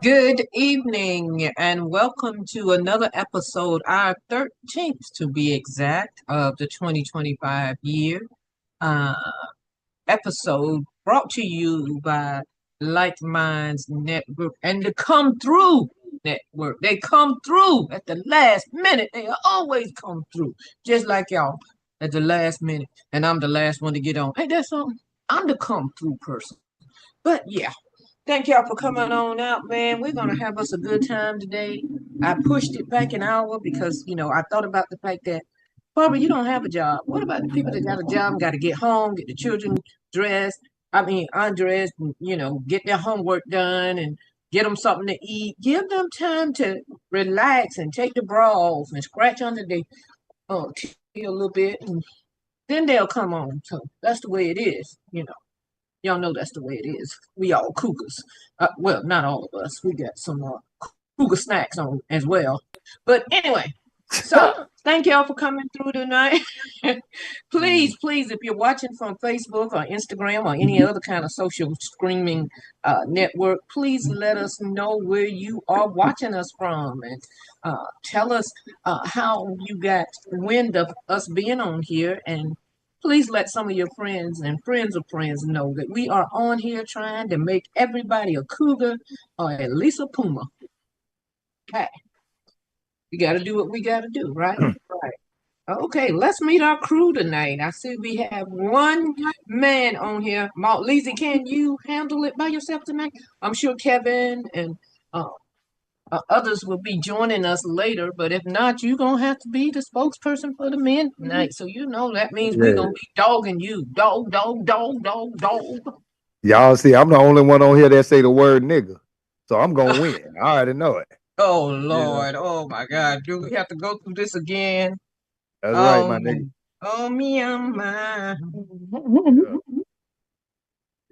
Good evening and welcome to another episode, our 13th to be exact, of the 2025 year. Uh, Episode brought to you by Like Minds Network and the Come Through Network. They come through at the last minute. They always come through, just like y'all at the last minute. And I'm the last one to get on. Ain't that something? I'm the come through person. But yeah, thank y'all for coming on out, man. We're gonna have us a good time today. I pushed it back an hour because I thought about the fact that Barbara, you don't have a job. What about the people that got a job and got to get home, get the children dressed? I mean, undressed, and, get their homework done and get them something to eat. Give them time to relax and take the bra off and scratch under the a little bit, and then they'll come on. So that's the way it is. Y'all know that's the way it is. We all cougars. Well, not all of us. We got some cougar snacks on as well. But anyway, so thank y'all for coming through tonight. Please, please, if you're watching from Facebook or Instagram or any other kind of social streaming network, please let us know where you are watching us from and tell us how you got wind of us being on here, and please let some of your friends and friends of friends know that we are on here trying to make everybody a cougar or at least a puma. Hey, we got to do what we got to do, right? Right. Okay, let's meet our crew tonight. I see we have one man on here. Lizzie, can you handle it by yourself tonight? I'm sure Kevin and uh, others will be joining us later, but if not, you're going to have to be the spokesperson for the men tonight. So, that means we're Yeah. going to be dogging you. Dog, dog, dog, dog, dog. Y'all see, I'm the only one on here that say the word nigga. So I'm gonna win. I already know it. Oh, Yeah. Lord. Oh, my God. Do we have to go through this again? That's right, Oh, my nigga. oh, me, oh, my.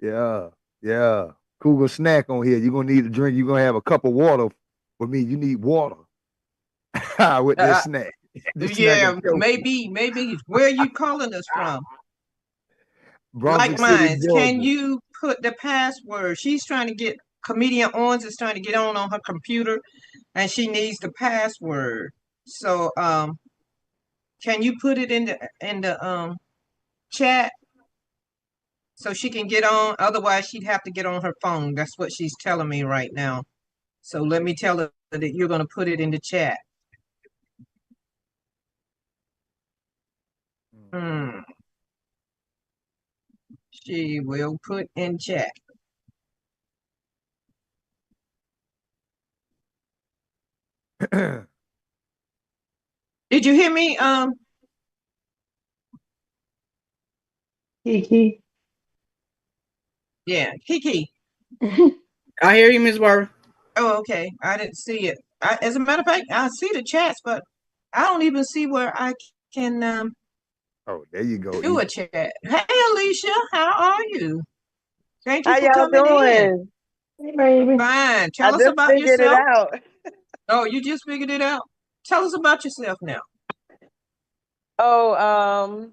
Yeah. Yeah. Yeah. Cougar snack on here. You're gonna need a drink. You're gonna have a cup of water with me. You need water with this Uh, snack. This snack gonna yeah, kill you. maybe. Where are you calling us from? Like Brunswick City, Minds, can Georgia. you put the password? She's trying to get, comedian Owens is trying to get on her computer and she needs the password. So can you put it in the chat so she can get on? Otherwise she'd have to get on her phone. That's what she's telling me right now. So let me tell her that you're gonna put it in the chat. Hmm. She will put in chat. Did you hear me? Kiki. Yeah, Kiki. I hear you, Miss Barbara. Oh, okay. I didn't see it. As a matter of fact, I see the chats, but I don't even see where I can Oh, there you go, do E. a chat. Hey, Alicia, how are you? Thank you How for y'all coming in. doing? Hey, baby. Fine. I Tell us just about figured it yourself. out. Oh, you just figured it out. Tell us about yourself now. Oh,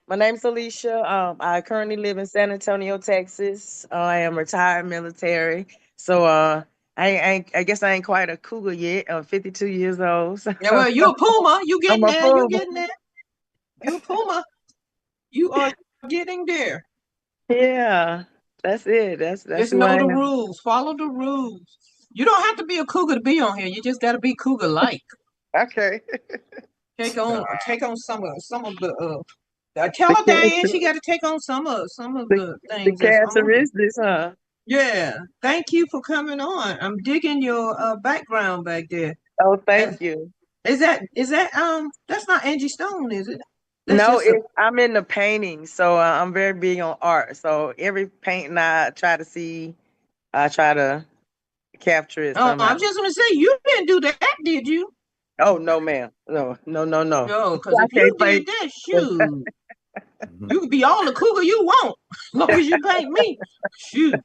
my name's Alicia. I currently live in San Antonio, Texas. I am retired military. So I guess I ain't quite a cougar yet. I'm 52 years old. So Yeah, well, you're a Puma. You I'm getting a there. You fool. getting there. You're a Puma. You are getting there. Yeah, that's it. That's Just who know I the am. rules. Follow the rules. You don't have to be a cougar to be on here. You just got to be cougar-like. Okay. Take on some of tell The her Diane character, she got to take on some of the, the the things that's on here. characteristics, huh? Yeah, thank you for coming on. I'm digging your background back there. Oh, And thank you. is that that's not Angie Stone, is it? That's No, just a. I'm in the painting, so I'm very big on art. So every painting I try to see, I try to capture it Oh, somehow. I'm just gonna say you didn't do that, did you? Oh no, ma'am, no, no, no, no. No, because I if you can't did paint. that, shoot, you could be all the cougar you want, as long as you paint me. Shoot,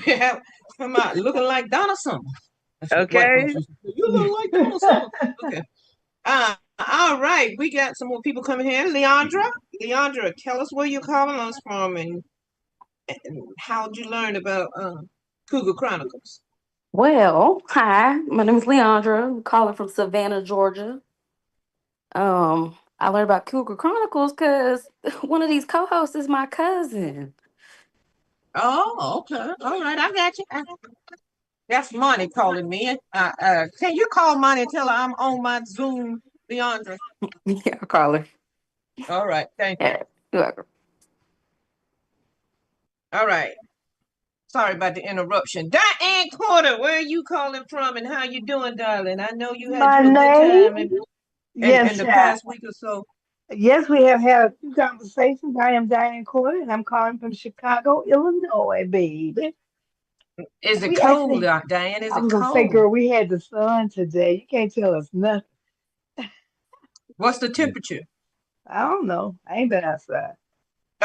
yeah, come out looking like Donna Summer. That's what white Okay. folks used to say. You look like Donna Summer. Okay. All right. We got some more people coming here. Leandra, tell us where you're calling us from and how'd you learn about Cougar Chronicles? Well, hi, my name is Leandra. I'm calling from Savannah, Georgia. I learned about Cougar Chronicles because one of these co-hosts is my cousin. Oh, okay. All right, I got you. That's Monty calling me. Can you call Monty and tell her I'm on my Zoom, Leandra? Yeah, I'll call her. All right, thank you. Yeah, you're welcome. All right. Sorry about the interruption. Diane Porter, where are you calling from and how you doing, darling? I know you had My you a good name, time in yes, the child. past week or so. Yes, we have had a few conversations. I am Diane Corder, and I'm calling from Chicago, Illinois, baby. Is And it we cold, actually, Diane? Is I it was gonna say, cold? girl, we had the sun today. You can't tell us nothing. What's the temperature? I don't know. I ain't been outside.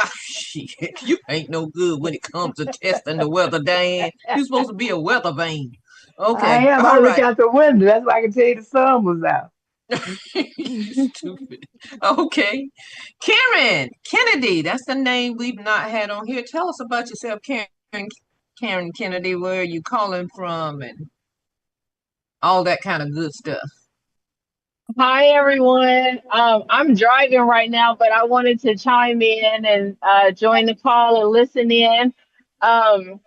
Ah, shit, you ain't no good when it comes to testing the weather, Diane. You're supposed to be a weather vane. I Okay, am. I all look right. out the window. That's why I can tell you the sun was out. You stupid. Okay. Karen Kennedy, that's the name we've not had on here. Tell us about yourself, Karen Kennedy. Where are you calling from and all that kind of good stuff. Hi everyone. I'm driving right now, but I wanted to chime in and join the call and listen in. Um,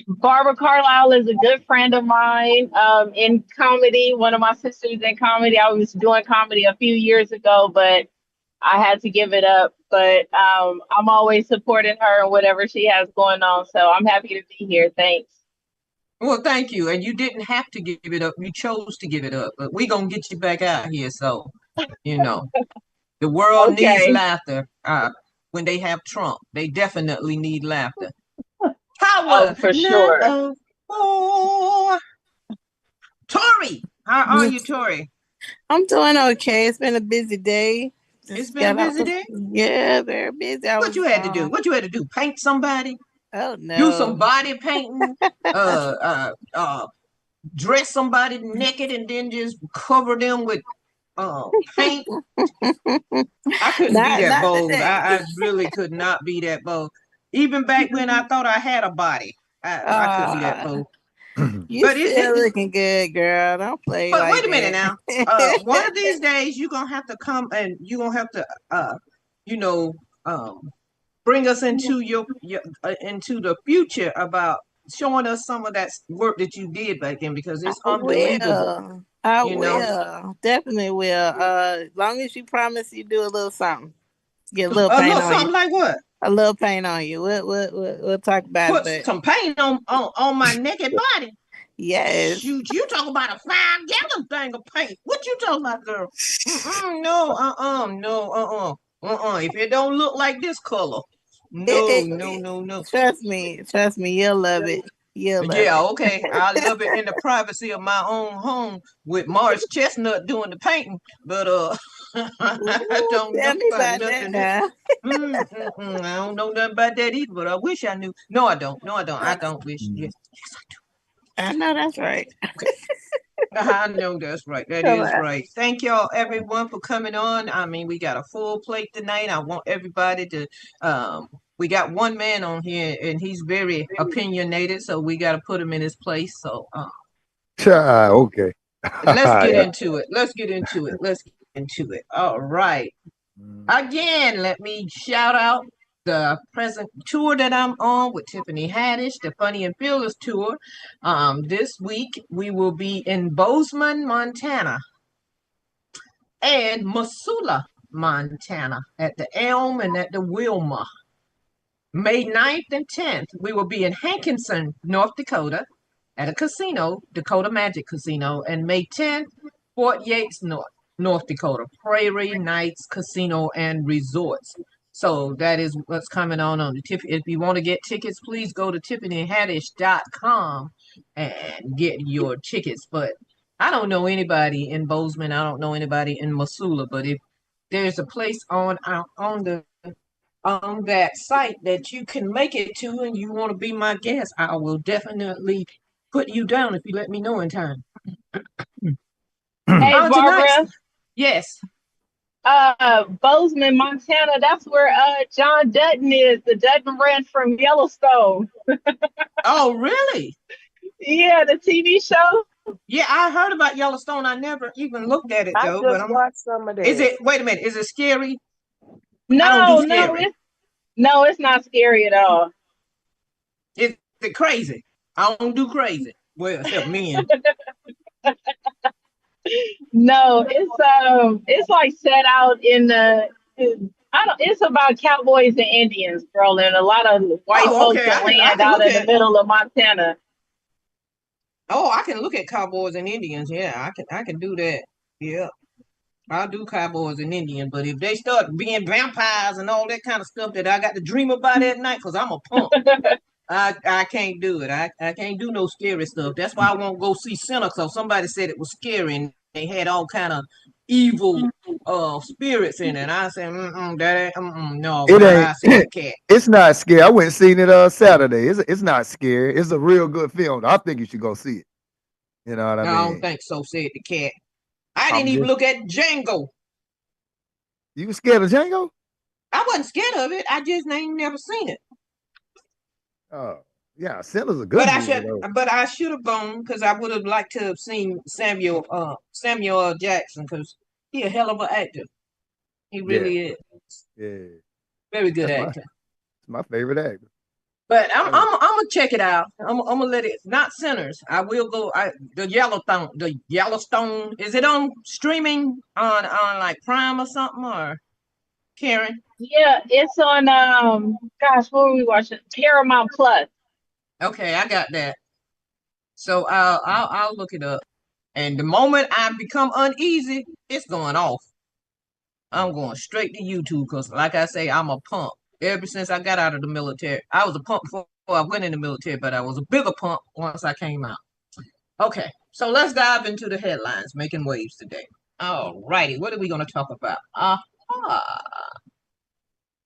Barbara Carlisle is a good friend of mine in comedy. One of my sisters in comedy. I was doing comedy a few years ago, but I had to give it up. But I'm always supporting her and whatever she has going on. So I'm happy to be here. Thanks. Well, thank you. And you didn't have to give it up. You chose to give it up. But we're gonna get you back out here. So, you know, the world needs Okay. laughter. When they have Trump, they definitely need laughter. Oh, Power for sure. now. Oh, Tori, how are you, Tori? I'm doing okay. It's been a busy day. It's Just been a got out. busy day. Yeah, very busy. I What you was had to do? What you had to do? Paint somebody? oh Do some no. body painting? Uh, uh, uh, dress somebody naked and then just cover them with paint? I couldn't be that Not bold. today. I really could not be that bold. Even back when I thought I had a body, I couldn't be that Uh bold. you But still looking good, girl. Don't play but like wait a minute now. One of that. these days you're gonna have to come and you're gonna have to you know bring us into your into the future about showing us some of that work that you did back then because I it's unbelievable, will. I you know. will. Definitely will. As long as you promise you do a little something. Get a little A paint little on you. something like what? A little paint on you. We'll talk about it, Put but some paint on my naked body. yes. Shoot, you talk about a 5 gallon thing of paint. What you talking about, girl? No, no, If it don't look like this color, no, no, It, no, no. trust me, you'll love it. You'll love Yeah, it. okay. I love it in the privacy of my own home with Morris Chestnut doing the painting, but I Ooh, don't know tell me about about that nothing else. now. I don't know nothing about that either, but I wish I knew. No, I don't. No, I don't. I Uh, don't wish. Yes, I know that's right. okay. I know that's right. That Come is on. right. Thank y'all, everyone, for coming on. I mean, we got a full plate tonight. I want everybody to. We got one man on here, and he's very opinionated, so we got to put him in his place. So, Okay. let's get Yeah. into it. Let's get into it. Let's get into it. All right. Again, let me shout out the present tour that I'm on with Tiffany Haddish, the Funny and Fearless tour. This week we will be in Bozeman, Montana, and Missoula, Montana, at the Elm and at the Wilma. May 9th and 10th, we will be in Hankinson, North Dakota, at a casino, Dakota Magic Casino, and May 10th, Fort Yates, North Dakota, Prairie Nights Casino and Resorts. So that is what's coming on the tip. If you want to get tickets, please go to tiffanyhaddish.com and get your tickets. But I don't know anybody in Bozeman. I don't know anybody in Missoula. But if there's a place on that site that you can make it to and you want to be my guest, I will definitely put you down if you let me know in time. Hey, Tonight's, Barbara. yes. Bozeman, Montana. That's where John Dutton is. The Dutton Ranch from Yellowstone. Oh, really? Yeah, the TV show. Yeah, I heard about Yellowstone. I never even looked at it I though. But just watched some of is that. it? Wait a minute. Is it scary? I don't do No, no, scary. it's not scary at all. Is it crazy? I don't do crazy. Well, except men. No, it's like set out in the. I don't. It's about cowboys and Indians, girl, and a lot of white Oh, folks okay. that I land can out look in the at. middle of Montana. Oh, I can look at cowboys and Indians. Yeah, I can do that. Yeah. I'll do cowboys and Indians, but if they start being vampires and all that kind of stuff that I got to dream about at night, because I'm a punk, I can't do it. I can't do no scary stuff. That's why I won't go see Sinner. So somebody said it was scary and they had all kind of evil spirits in it. And I said, that ain't, no, It but I see the ain't. cat. It's not scary. I went and seen it Saturday. It's not scary. It's a real good film. I think you should go see it. You know what I I don't mean? think so, said the cat. I I'm didn't even just. look at Django. You was scared of Django? I wasn't scared of it. I just ain't never seen it. Oh, yeah. Sinner's a But good movie though. I should have gone because I would have liked to have seen Samuel L. Jackson because he a hell of an actor. He Yeah, really is. yeah. Very good That's my actor. my favorite actor. But Oh, I'm gonna check it out. I'm gonna let it. Not Sinners. I will go. The Yellowstone. The Yellowstone. Is it on streaming on like Prime or something or Karen? Yeah, it's on. Gosh, what were we watching? Paramount Plus. Okay, I got that. So I'll look it up. And the moment I become uneasy, it's going off. I'm going straight to YouTube because, like I say, I'm a pump. Ever since I got out of the military, I was a pump before I went in the military, but I was a bigger pump once I came out. Okay, so let's dive into the headlines making waves today. All righty, what are we going to talk about?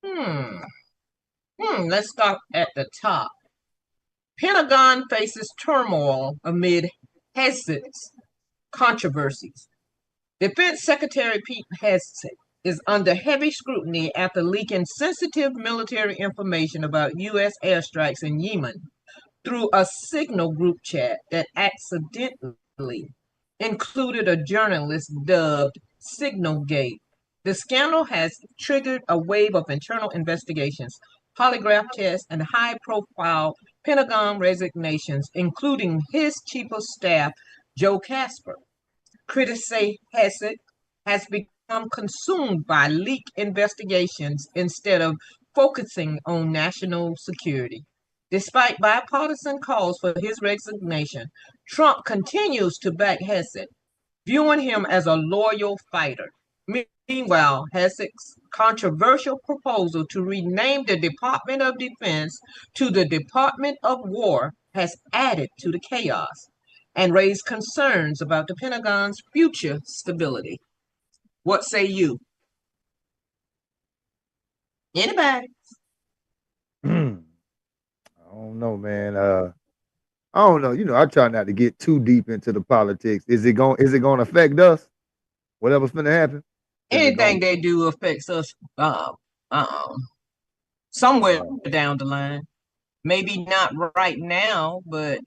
Hmm. Let's start at the top. Pentagon faces turmoil amid Hesse's controversies. Defense Secretary Pete Hegseth is under heavy scrutiny after leaking sensitive military information about U.S. airstrikes in Yemen through a Signal group chat that accidentally included a journalist dubbed Signalgate. The scandal has triggered a wave of internal investigations, polygraph tests, and high profile Pentagon resignations, including his chief of staff, Joe Casper. Critics say Hesed has become consumed by leak investigations instead of focusing on national security. Despite bipartisan calls for his resignation, Trump continues to back Hesed, viewing him as a loyal fighter. Meanwhile, Hesed's controversial proposal to rename the Department of Defense to the Department of War has added to the chaos and raised concerns about the Pentagon's future stability. What say you? Anybody? I don't know, man. I don't know. You know, I try not to get too deep into the politics. Is it going to affect us? Whatever's going to happen? Is it Anything going they do affects us somewhere uh down the line. Maybe not right now, but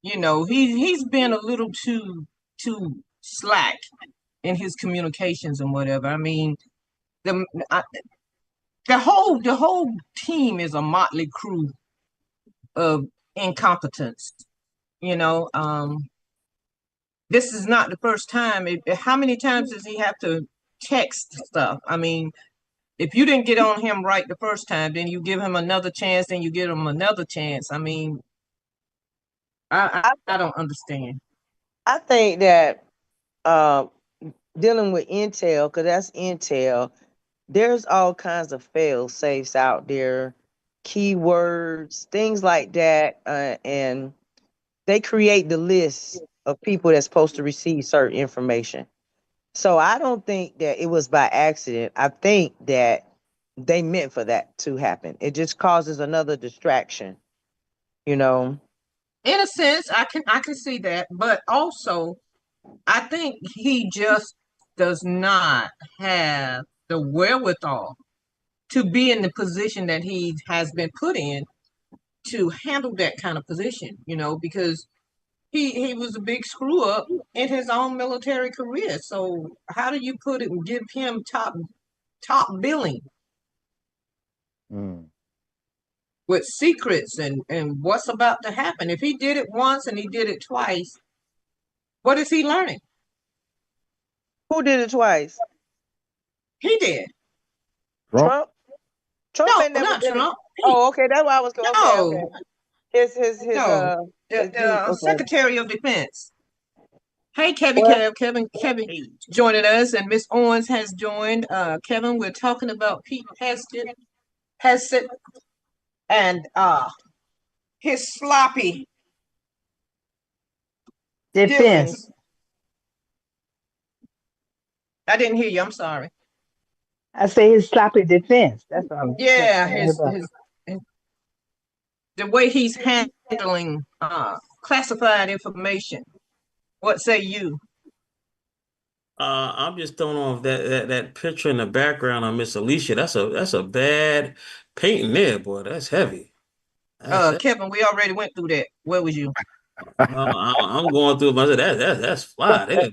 he's been a little too slack in his communications and whatever. I mean, the I, the whole team is a motley crew of incompetence. You know, this is not the first time. How many times does he have to text stuff? I mean, if you didn't get on him right the first time, then you give him another chance, then you give him another chance. I mean, I I I, I don't understand. I think that uh, dealing with Intel, because that's Intel, there's all kinds of fail safes out there, keywords, things like that, and they create the list of people that's supposed to receive certain information. So I don't think that it was by accident. I think that they meant for that to happen. It just causes another distraction, you know. In a sense, I can see that, but also I think he just does not have the wherewithal to be in the position that he has been put in to handle that kind of position, because he was a big screw up in his own military career. So how do you put it and give him top billing Mm. with secrets and what's about to happen? If he did it once and he did it twice, what is he learning? Who did it twice? He did. Trump? Trump. Trump No, ain't never not been. Trump. Oh, okay. That's why I was going. Okay, okay. No, no. His dude. The Okay. Secretary of Defense. Hey, Kevin, Well, Kevin joining us, and Miss Owens has joined. Kevin, we're talking about Pete Heston, and his sloppy Defense. dealings. I didn't hear you. I'm sorry. I say his sloppy defense. That's what I'm Yeah, saying about. the way he's handling classified information. What say you? I'm just throwing off that picture in the background on Miss Alicia. That's a bad painting there, boy. That's heavy. That's that. Kevin, we already went through that. Where was you? I'm going through it myself. That's fly.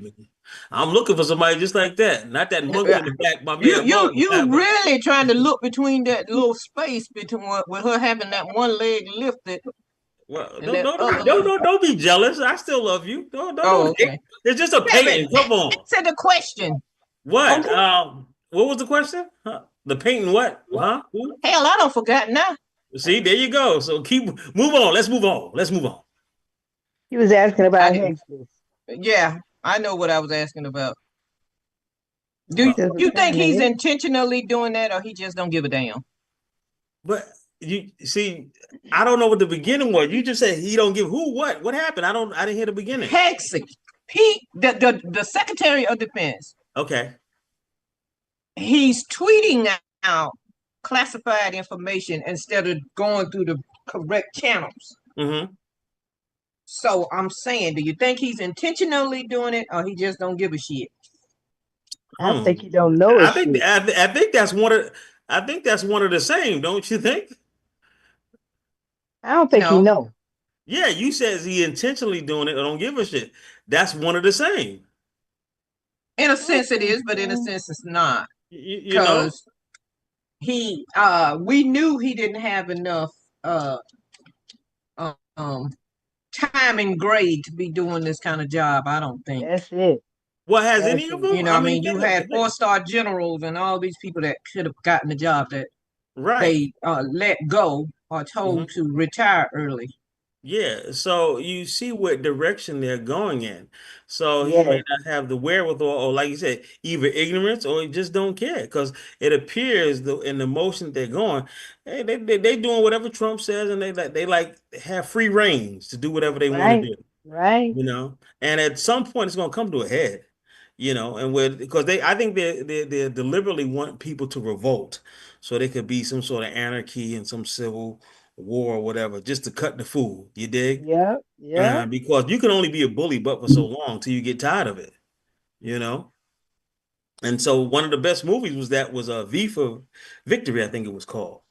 I'm looking for somebody just like that. Not that monkey in the back, my You man you Mark. you really trying to look between that little space between with her having that one leg lifted Well, and that other leg. don't be jealous. I still love you. Don't Oh, hate. okay. It's just a Kevin, painting. Come on. answer the question. What? Okay. What was the question? Huh? The painting what? Huh? Who? Hell, I don't forgot now. See, there you go. So move on. Let's move on. Let's move on. He was asking I about didn't. Hexas. Yeah, I know what I was asking about. Do Uh, Hexas was you think coming he's in. intentionally doing that, or he just don't give a damn? but you see, I don't know what the beginning was. You just said he don't give who what? What happened? I didn't hear the beginning. Hexy, Pete, the Secretary of Defense. Okay. He's tweeting out classified information instead of going through the correct channels. Mm-hmm. So I'm saying, do you think he's intentionally doing it, or he just don't give a shit? I Hmm. think he don't know his shit. I think that's one of the same, don't you think? I don't think he No, know. Yeah, you says he intentionally doing it or don't give a shit. That's one of the same. in a I don't sense it think is, but in a so. sense it's not, You know because we knew he didn't have enough uh um time and grade to be doing this kind of job. I don't think. That's it. what has That's any of it. them? I I mean, mean, you had 4-star generals and all these people that could have gotten the job that right. they let go or told Mhm. to retire early. Yeah, so you see what direction they're going in. So he may Yes. not have the wherewithal, or like you said, either ignorance or he just don't care. Because it appears in the motion they're going, hey, they doing whatever Trump says, and they have free reins to do whatever they want to Right. do. Right. And at some point it's going to come to a head, and because I think they deliberately want people to revolt, so there could be some sort of anarchy and some civil war or whatever, just to cut the fool. You dig? Yep. Yep. Because you can only be a bully but for so long till you get tired of it, you know. And so one of the best movies was V for Victory, I think it was called.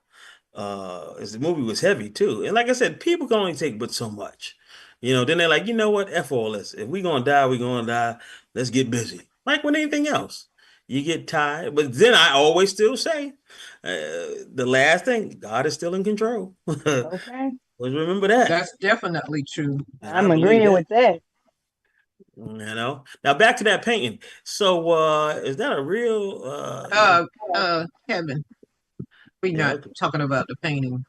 The movie was heavy too, and like I said, people can only take but so much. Then they're like, you know what? F all this. If we gonna die, we gonna die. Let's get busy. Like with anything else, you get tired. But then I always still say, the last thing, God is still in control. Okay. Always remember that, That's definitely true. and I I'm believe agreeing that. with that. Now back to that painting. So, is that a real? Kevin, we're Yeah. not Okay. talking about the painting.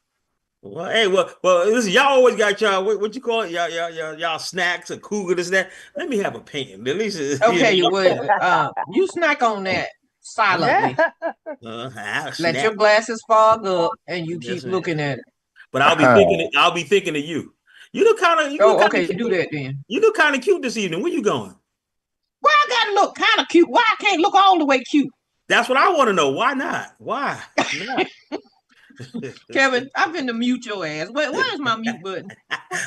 Well, hey, listen, y'all always got y'all what you call it, y'all snacks, a cougar, this that. Let me have a painting. At least Okay, you snack on that silently. I'll Let snack. your glasses fog up and you Yes, keep man. looking at it. But I'll be thinking of you. You look Oh, kind of okay, do that then. you look kind of cute this evening. Where you going? Why I gotta look kind of cute? Why I can't look all the way cute? That's what I want to know. Why not? Why not? Kevin, I've been to mute your ass. Where's my mute button?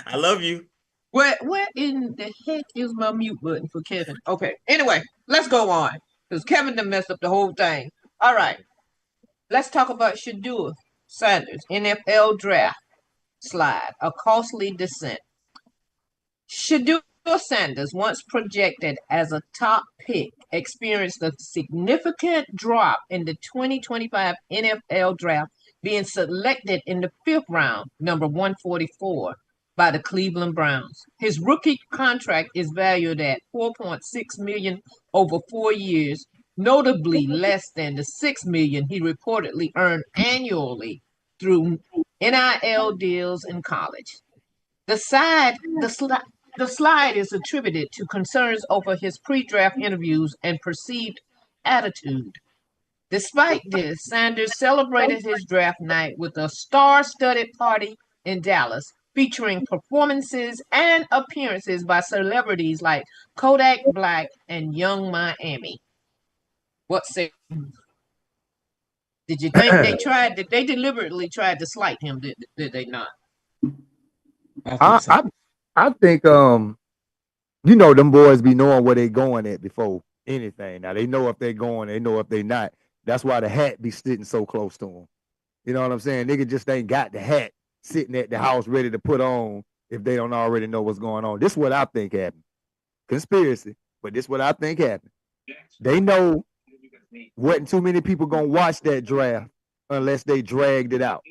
I love you. Where in the heck is my mute button for Kevin? Okay. Anyway, let's go on. Because Kevin done messed up the whole thing. All right. Let's talk about Shadua Sanders, NFL draft. slide, a costly descent. Shedeur Sanders, once projected as a top pick, experienced a significant drop in the 2025 NFL draft, being selected in the fifth round, number 144, by the Cleveland Browns. His rookie contract is valued at $4.6 million over 4 years, notably less than the $6 million he reportedly earned annually through NIL deals in college. The slide is attributed to concerns over his pre-draft interviews and perceived attitude. Despite this, Sanders celebrated his draft night with a star-studded party in Dallas, featuring performances and appearances by celebrities like Kodak Black and Young Miami. What say? Did you think they deliberately tried to slight him? Did they not? I think I, so. I think you know them boys be knowing where they going at before anything. Now they know if they going, they know if they not. That's why the hat be sitting so close to them. You know what I'm saying? Nigga just ain't got the hat sitting at the house ready to put on if they don't already know what's going on. This is what I think happened. Conspiracy, but this is what I think happened. They know wasn't too many people gonna watch that draft unless they dragged it out.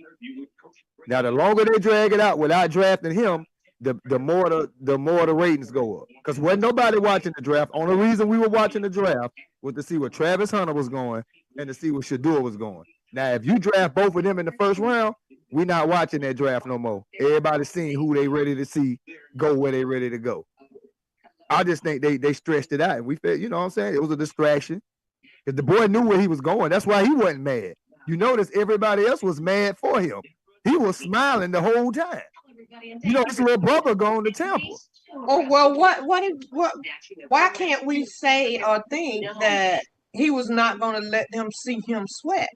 Now, the longer they drag it out without drafting him, the more the ratings go up. Because wasn't nobody watching the draft. Only reason we were watching the draft was to see where Travis Hunter was going and to see where Shedeur was going. Now, if you draft both of them in the first round, we're not watching that draft no more. Everybody's seeing who they ready to see go where they ready to go. I just think they stretched it out, and we felt, you know what I'm saying? It was a distraction. Because the boy knew where he was going. That's why he wasn't mad. You notice everybody else was mad for him. He was smiling the whole time. You know, his little brother going to Tampa. Oh well, why can't we say or think that he was not going to let them see him sweat?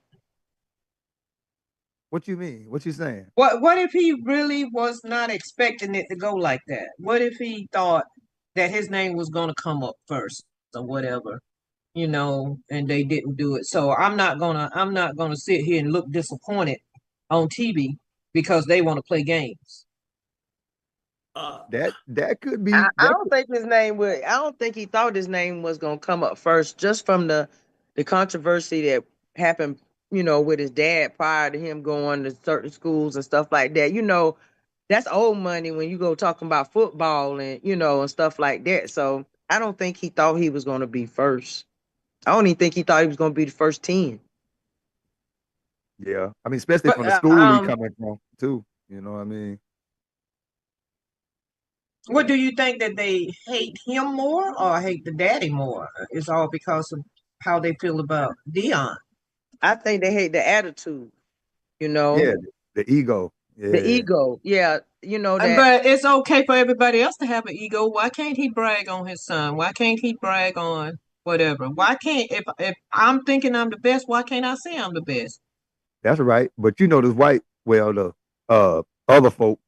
What you mean? What you saying? What if he really was not expecting it to go like that? What if he thought that his name was going to come up first or whatever, and they didn't do it? So I'm not gonna sit here and look disappointed on TV because they want to play games. That could be. I That don't think his name would. I don't think he thought his name was gonna come up first, just from the controversy that happened, with his dad prior to him going to certain schools and stuff like that. That's old money when you go talking about football and and stuff like that. So I don't think he thought he was gonna be first. I don't even think he thought he was gonna be the first 10. Yeah, I mean, especially But from the school he coming from too. You know what I mean? what do you think, that they hate him more or hate the daddy more? It's all because of how they feel about Dion. I think they hate the attitude, you know, Yeah, the ego. the Yeah, ego. Yeah, that. But it's okay for everybody else to have an ego. Why can't he brag on his son? Why can't he brag on whatever? Why can't if I'm thinking I'm the best, why can't I say I'm the best? that's right. But you know, this white, well, the other folks,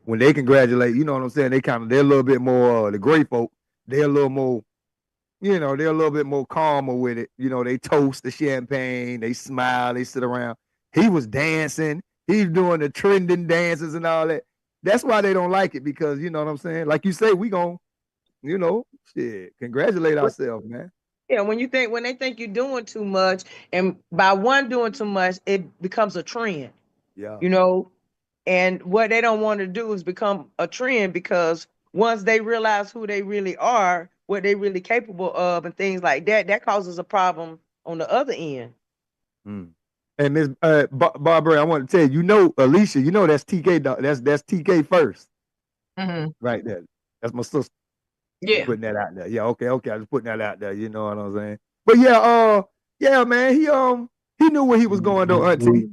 when they congratulate, you know what I'm saying? They're a little bit more the gray folk. They're a little more, they're a little bit more calmer with it. You know, they toast the champagne, they smile, they sit around. He was dancing, he's doing the trending dances and all that. That's why they don't like it, because you know what I'm saying? Like you say, we gonna, congratulate ourselves, man. Yeah, when they think you're doing too much, and by one doing too much, it becomes a trend, Yeah. you know. And what they don't want to do is become a trend, because once they realize who they really are, what they really capable of, and things like that, that causes a problem on the other end. Mm. And Miss Barbara, I want to tell you, Alicia, that's TK. That's TK first, right there. That's my sister. Yeah. Putting that out there. Yeah, okay. I was putting that out there. You know what I'm saying? But yeah, man. He knew where he was going though, Auntie.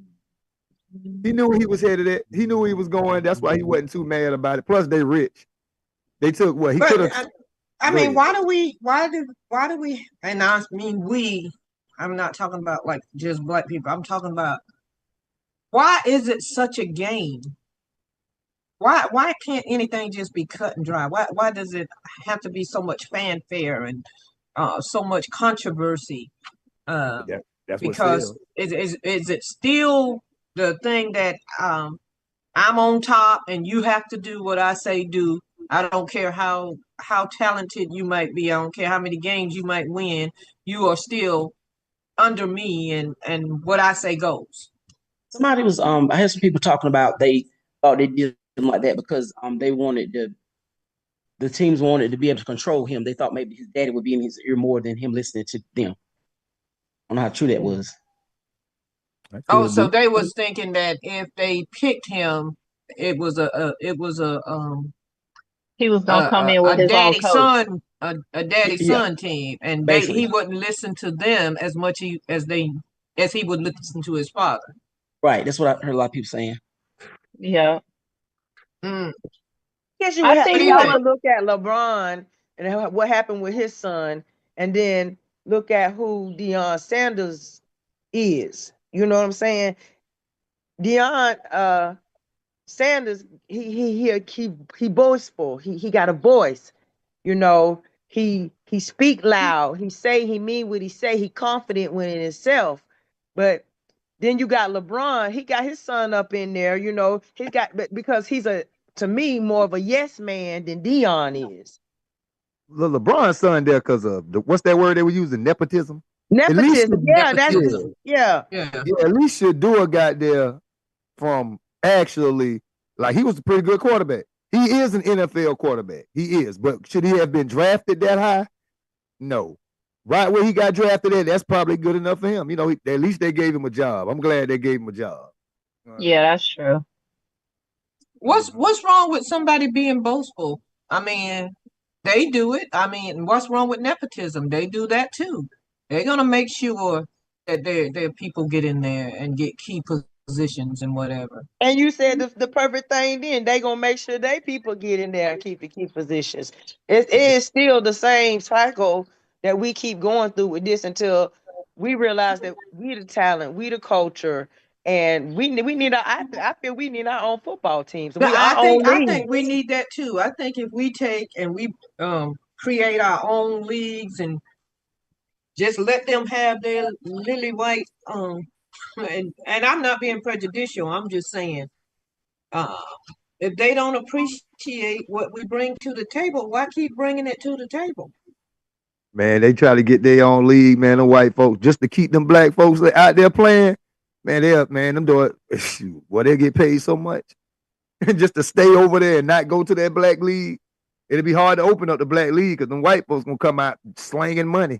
He knew where he was headed at. He knew where he was going. That's why he wasn't too mad about it. Plus, they rich. They took what he could have. I mean, why do we? And I mean we. I'm not talking about like just black people. I'm talking about, why is it such a game? Why can't anything just be cut and dry? Why does it have to be so much fanfare and so much controversy? That's what Because sells. is it still the thing that I'm on top and you have to do what I say do. I don't care how talented you might be. I don't care how many games you might win. You are still under me and what I say goes. Somebody was I had some people talking about they thought they did him like that because they wanted the teams wanted to be able to control him. They thought maybe his daddy would be in his ear more than him listening to them. I don't know how true that was. That Oh, could so be. they was thinking that if they picked him, it was He was gonna come in a with his own daddy coach. son a daddy Yeah, son team, and he basically. wouldn't listen to them as much as he would listen to his father. Right. That's what I heard a lot of people saying. Yeah. Mm. Guess you I would have What to do think you kind that think? of look at LeBron and what happened with his son, and then look at who Deion Sanders is. You know what I'm saying? Deion Sanders, he boastful. He got a voice. You know, he speak loud. He mean what he say. He confident within himself. But then you got LeBron. He got his son up in there. You know, he's got because he's a to me more of a yes man than Dion is. LeBron's son there because of what's that word they were using? Nepotism. At least, Nepotism. Yeah, that's yeah, Nepotism. yeah. Yeah. yeah. At least Shadua got there from actually like he was a pretty good quarterback. He is an NFL quarterback. He is, but should he have been drafted that high? No. Right where he got drafted at, that's probably good enough for him. You know, at least they gave him a job. I'm glad they gave him a job. yeah, that's true. What's wrong with somebody being boastful? I mean, they do it. I mean, what's wrong with nepotism? They do that too. They're gonna make sure that their people get in there and get key positions and whatever. And you said the perfect thing then. They gonna make sure they people get in there and keep the key positions. It is still the same cycle that we keep going through with this until we realize that we the talent, we the culture, and we need our I feel we need our own football teams. But We our own I league. think we need that too. I think if we take and we create our own leagues and just let them have their lily white and I'm not being prejudicial. I'm just saying uh if they don't appreciate what we bring to the table, why keep bringing it to the table? Man, they try to get their own league, man, the white folks, just to keep them black folks out there playing. Man, them doing shoot, well, they get paid so much. Just to stay over there and not go to that black league. It'll be hard to open up the black league because them white folks gonna come out slanging money.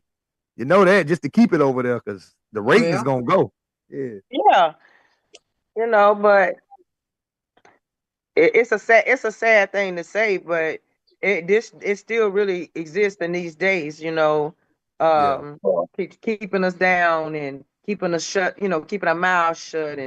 You know that just to keep it over there because the ratings Well, gonna go. Yeah. Yeah, but it's a sad thing to say, but it still really exists in these days, Yeah. keeping us down and keeping us shut, keeping our mouths shut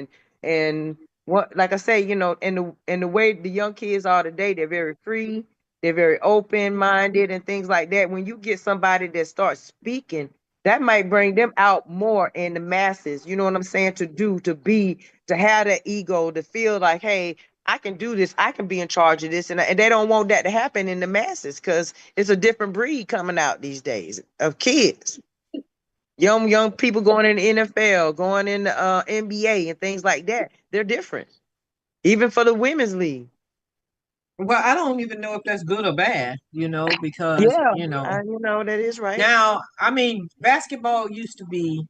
and what like I say, in the way the young kids are today, they're very free, they're very open minded and things like that. When you get somebody that starts speaking, that might bring them out more in the masses. You know what I'm saying? To have that ego, to feel like, hey, I can do this. I can be in charge of this. And they don't want that to happen in the masses because it's a different breed coming out these days of kids. Young people going in the NFL, going in the NBA and things like that. They're different. Even for the women's league. well, I don't even know if that's good or bad, because, Yeah, that is right. now, I mean, basketball used to be,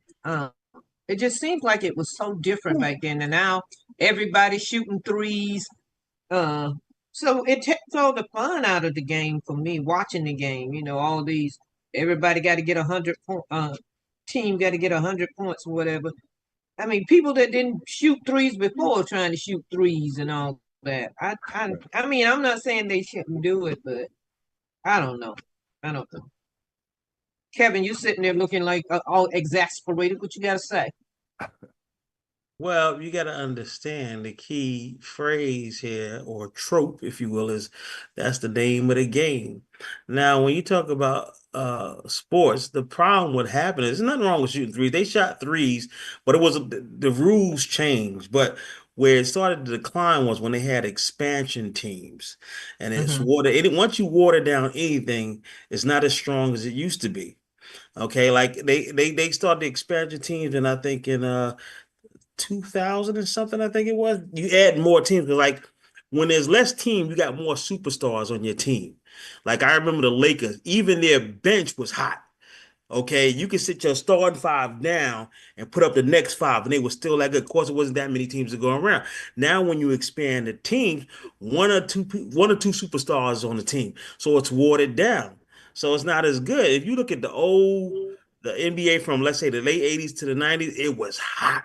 it just seems like it was so different back then. And now everybody's shooting threes. Uh, so it takes all the fun out of the game for me, watching the game. All these, everybody got to get 100 point, team got to get 100 points or whatever. I mean, people that didn't shoot threes before trying to shoot threes and all that. I mean, I'm not saying they shouldn't do it, but I don't know. I don't know. Kevin, you sitting there looking like all exasperated. What you got to say? Well, you got to understand the key phrase here, or trope, if you will, is that's the name of the game. Now, when you talk about sports, the problem what happened is there's nothing wrong with shooting threes. They shot threes, but it was the rules changed. But where it started to decline was when they had expansion teams, and Hmm. once you water down anything, it's not as strong as it used to be. Okay, like they started the expansion teams, and I think in 2000 and something, I think it was. You add more teams, like when there's less team, you got more superstars on your team. Like I remember the Lakers, even their bench was hot. Okay, you can sit your starting five down and put up the next five, and they were still that good. Of course, it wasn't that many teams going around. Now, when you expand the teams, one or two superstars on the team, so it's watered down. So it's not as good. If you look at the NBA from, let's say, the late '80s to the '90s, it was hot.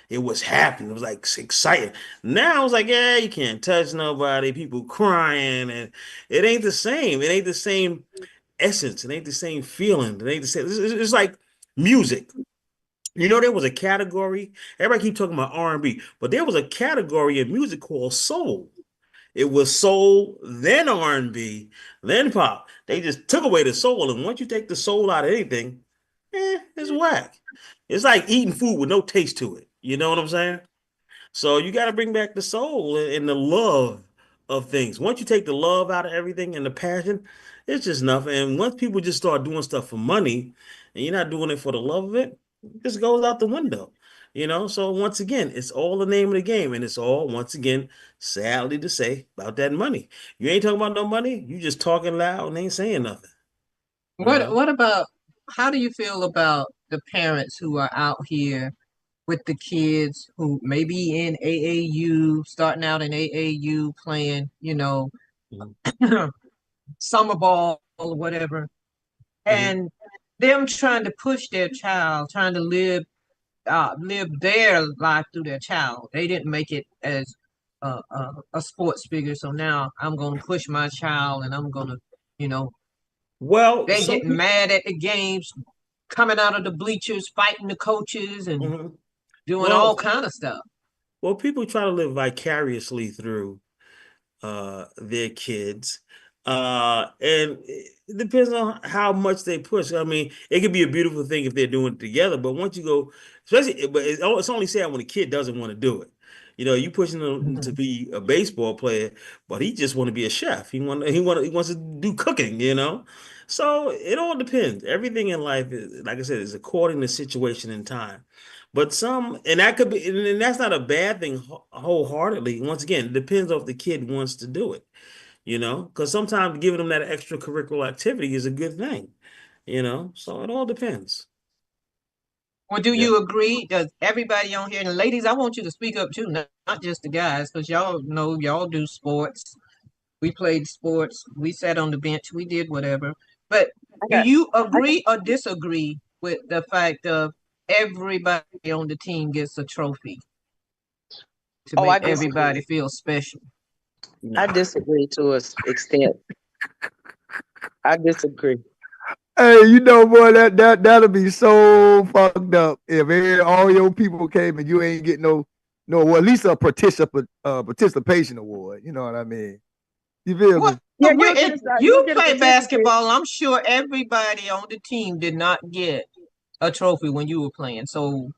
It was happening. It was like exciting. Now it's like, yeah, you can't touch nobody. People crying, and it ain't the same. It ain't the same essence. It ain't the same feeling. It ain't the same. It's like music. You know, there was a category. Everybody keep talking about R&B, but there was a category in music called soul. It was soul, then R&B, then pop. They just took away the soul, and once you take the soul out of anything, it's whack. It's like eating food with no taste to it. You know what I'm saying? So you got to bring back the soul and the love of things. Once you take the love out of everything and the passion, it's just nothing. And once people just start doing stuff for money and you're not doing it for the love of it, it just goes out the window. You know, so once again, it's all the name of the game, and it's all, once again, sadly to say, about that money. You ain't talking about no money, you just talking loud and ain't saying nothing. You What know? what about how do you feel about the parents who are out here with the kids who may be in AAU, starting out in AAU, playing, Mhm. summer ball or whatever, Mhm. and them trying to push their child, trying to live their life through their child. They didn't make it as a sports figure, so now I'm going to push my child, and I'm going to, you know, Well, they some getting people, mad at the games, coming out of the bleachers, fighting the coaches, and mhm. doing well, all kind of stuff. well, people try to live vicariously through their kids. And it depends on how much they push. I mean, it could be a beautiful thing if they're doing it together, but once you go, especially, but it's only sad when a kid doesn't want to do it. You know, you pushing him to be a baseball player, but he just want to be a chef. He wants to do cooking, you know? So it all depends. Everything in life is, like I said, is according to situation and time. But some, and that could be, and that's not a bad thing wholeheartedly. Once again, it depends on if the kid wants to do it, you know, because sometimes giving them that extracurricular activity is a good thing, you know, so it all depends. Well, do Yeah. you agree? Does everybody on here, and ladies, I want you to speak up too, not just the guys, because y'all know y'all do sports. We played sports. We sat on the bench. We did whatever. But I do got, you I got, agree or disagree with the fact of everybody on the team gets a trophy to oh, I make everybody disagree. feel special? I No. disagree to a extent. I disagree. Hey, boy, that'll be so fucked up if all your people came and you ain't getting well, at least a participation award. You know what I mean? You feel Well, me? Yeah, you you'll get a play certificate. basketball. I'm sure everybody on the team did not get a trophy when you were playing. So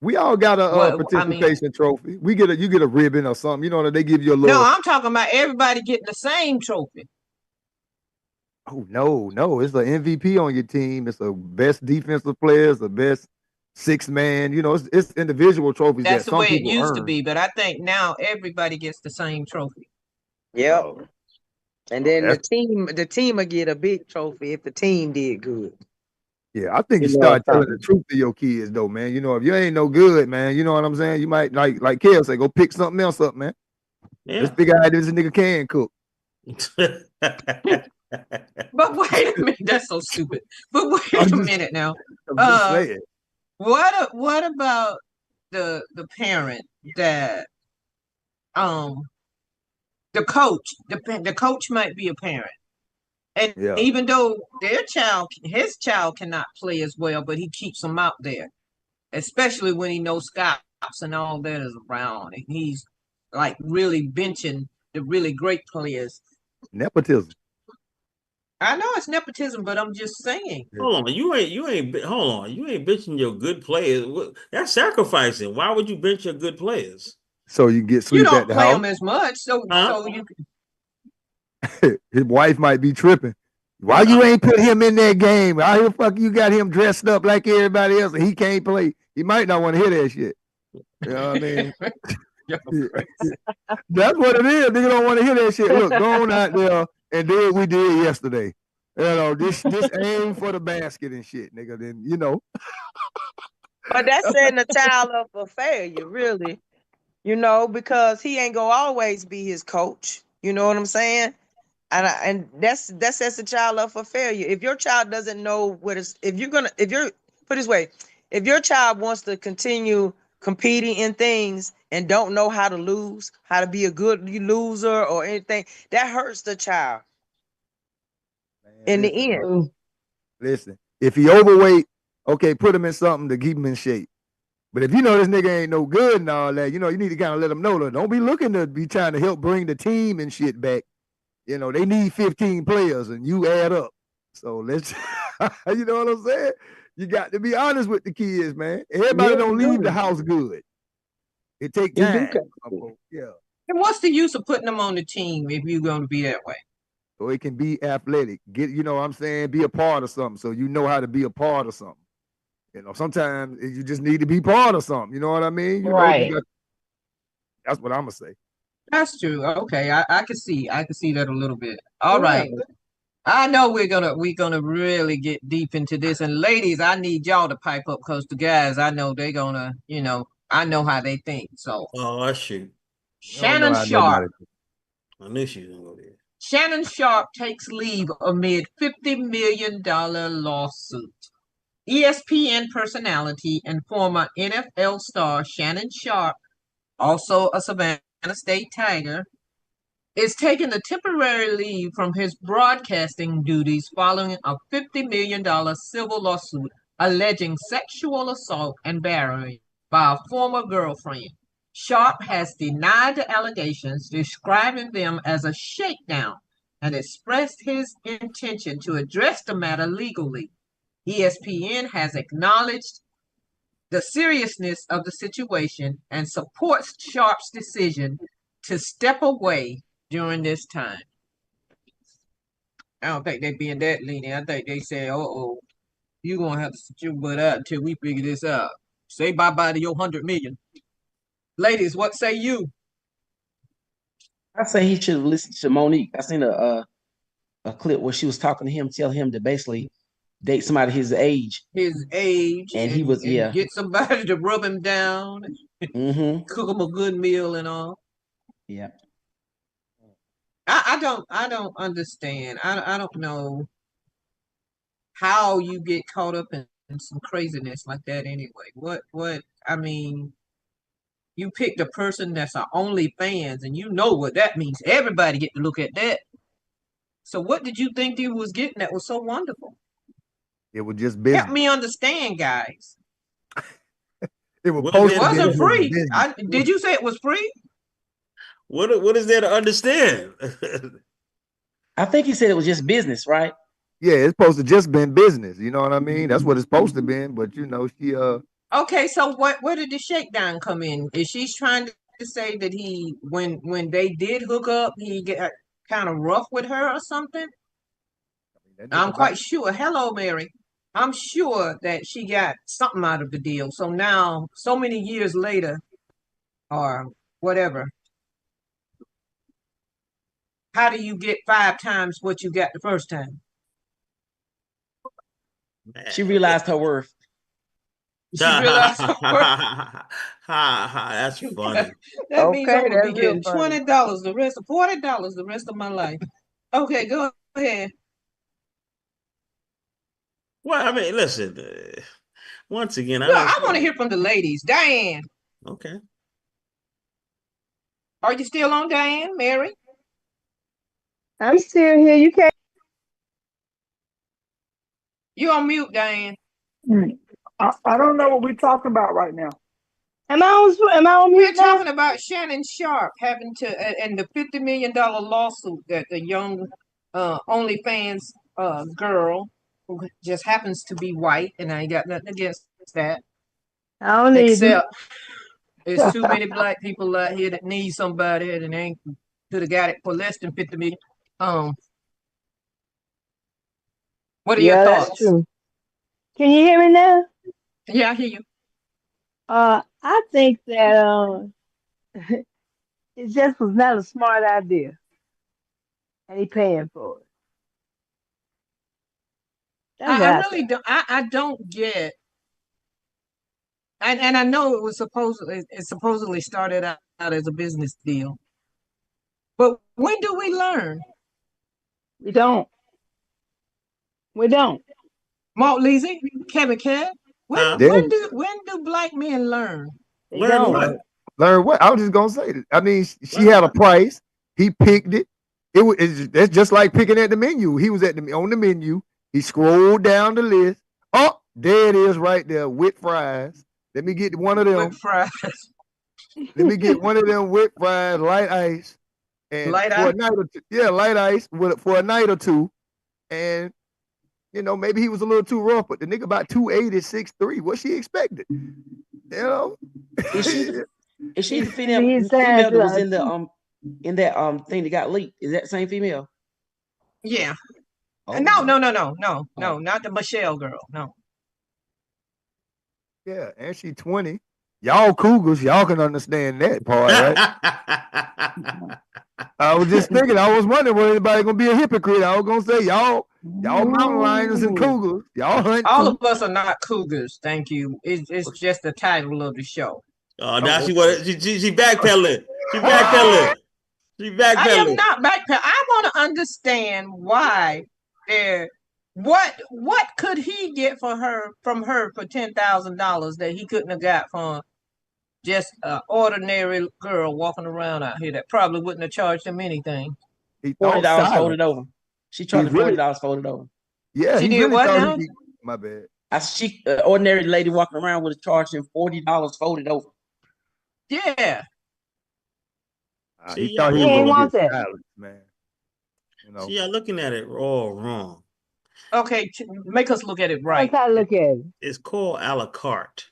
We all got a what? I mean, participation trophy. You get a ribbon or something. You know that they give you a no, little. I'm talking about everybody getting the same trophy. Oh no, it's an MVP on your team. It's a best defensive players, the best six man. It's individual trophies That's that the some way it people used to earn. be, but I think now everybody gets the same trophy. Yep. Oh, And oh, then that's the team will get a big trophy if the team did good. yeah. I think you You know start what I'm telling the saying? truth to your kids though, man. If you ain't no good, man, you know what I'm saying. You might like Kale say, go pick something else up, man. Let's Yeah. figure out if this nigga can cook. But wait a minute, that's so stupid. But wait I'm a just, minute now. I'm just Uh, saying. what about the parent that um the coach might be a parent, and Yeah. even though his child cannot play as well, but he keeps them out there, especially when he knows scouts and all that is around, and he's like really benching the really great players. Nepotism. I know it's nepotism, but I'm just saying. Yeah. Hold on, hold on, you ain't benching your good players. That's sacrificing. Why would you bench your good players? So you get You sleep at don't the play house. them as much, so Huh? you His wife might be tripping. Why Uh, you ain't put him in that game? Why the fuck you got him dressed up like everybody else and he can't play? He might not want to hear that shit. You know what I mean? Y'all Yeah. crazy. That's what it is. Nigga don't want to hear that shit. Look, go on out there and do what we did yesterday. You know, this aim for the basket and shit, nigga. Then But that's setting a child up for failure, really. Because he ain't gonna always be his coach. You know what I'm saying? And that sets the child up for failure. If your child doesn't know if you're put it this way, if your child wants to continue competing in things and don't know how to lose, how to be a good loser or anything, that hurts the child man, in listen, the end. bro. Listen. If he overweight, okay, put him in something to keep him in shape. But if you know this nigga ain't no good and all that, you need to kind of let him know. Don't be looking to be trying to help bring the team and shit back. They need 15 players and you add up. So let's, you know what I'm saying? You got to be honest with the kids, man. Everybody Yeah, don't you leave the do. house good. It take You do. time. Yeah. And what's the use of putting them on the team if you're going to be that way? So it can be athletic. You know what I'm saying? Be a part of something. So you know how to be a part of something. Sometimes you just need to be part of something. You know what I mean? Right. That's what I'm gonna say. That's true. Okay, I can see that a little bit. All Yeah. right. I know we're gonna really get deep into this. And ladies, I need y'all to pipe up because the guys, I know they're gonna, I know how they think. So Oh, shoot. You don't know Shannon how Sharp. nobody. I knew she was gonna go there. Shannon Sharp takes leave amid $50 million lawsuit. ESPN personality and former NFL star Shannon Sharp, also a Savannah State Tiger, is taking a temporary leave from his broadcasting duties following a $50 million civil lawsuit alleging sexual assault and battery by a former girlfriend. Sharp has denied the allegations, describing them as a shakedown, and expressed his intention to address the matter legally. ESPN has acknowledged the seriousness of the situation and supports Sharp's decision to step away during this time. I don't think they being that lenient. I think they say, oh, you're going to have to sit your butt out until we figure this out. Say bye-bye to your 100 million. Ladies, what say you? I say he should have listened to Monique. I seen a clip where she was talking to him, telling him to basically date somebody his age, His age and he and, was and get somebody to rub him down, mm-hmm. cook him a good meal and all. Yeah. I don't understand. I don't know how you get caught up in some craziness like that anyway. What I mean, you picked a person that's our only fans and you know what that means. Everybody get to look at that. So what did you think you was getting that was so wonderful? It was just Help business. me understand, guys. It was What is It supposed there to be wasn't just free. business. Did you say it was free? what is there to understand? I think he said it was just business, right? Yeah, it's supposed to just been business. You know what I mean? That's what it's supposed to be. But she Okay, so where did the shakedown come in? Is she trying to say that he when they did hook up, he got kind of rough with her or something? that nigga I'm about quite sure. Hello, Mary. I'm sure that she got something out of the deal. So now, so many years later, or whatever, how do you get 5 times what you got the first time? She realized her worth. She realized That's funny. that means Okay, I'm gonna be that's real getting funny. $20 the rest of $40 the rest of my life. Okay, go ahead. Well, I mean, listen. Once again, Look, I want to hear from the ladies. Diane, Okay. are you still on, Diane? Mary, I'm still here. You can't. you on mute, Diane. I don't know what we're talking about right now. Am I on We're mute now? talking about Shannon Sharp having to and the $50 million lawsuit that the young OnlyFans girl who just happens to be white, and I ain't got nothing against that, I don't either. except there's too many black people out here that need somebody and ain't could have got it for less than 50 million. Um, what are your Yeah, that's thoughts? true. Can you hear me now? Yeah, I hear you. I think that it just was not a smart idea, and he paying for it. That's what I I really think. don't. I don't get. And I know it supposedly started out as a business deal. But when do we learn? We don't. We don't. Mark Leasy, Kevin Kev, Huh? Then when do black men learn? They Learn don't. what? learn what? I was just gonna say that. I mean, she Learn had a what? price. He picked it. That's just like picking at the menu. He was on the menu. He scrolled down the list. Oh, there it is right there with fries. Let me get one of With them. fries, Let me get one of them with fries, light ice, and light for eye. a night or two. Yeah, light ice for a night or two. And maybe he was a little too rough, but the nigga about 280, 6'3". What she expected? Is she the is she the He signed female that to was a two. in that thing that got leaked? Is that the same female? Yeah. Oh No, my. no, no, no, no, no, Oh. not the Michelle girl. No. Yeah, and she 20. Y'all cougars, y'all can understand that part, right? I was just thinking, I was wondering was anybody gonna be a hypocrite. I was gonna say y'all mountain lions and Ooh. cougars, y'all hunt All too. of us are not cougars, thank you. It's just the title of the show. Oh, now Oh, she okay. want she backpedaling. She backpedaling. She I am backpedaling. not backpedal. I want to understand why there. What could he get from her for $10,000 that he couldn't have got from just an ordinary girl walking around out here that probably wouldn't have charged him anything? He thought $40 silent. folded over. She He charged him really, $40 folded over. yeah, She he did really what thought he now? could. My bad. Ordinary lady walking around would have charged him $40 folded over. Yeah. He See, thought He he was ain't gonna want get that. silent, man. You know, y'all looking at it all wrong. Okay, make us look at it That's right. how I look at it. It's called a la carte.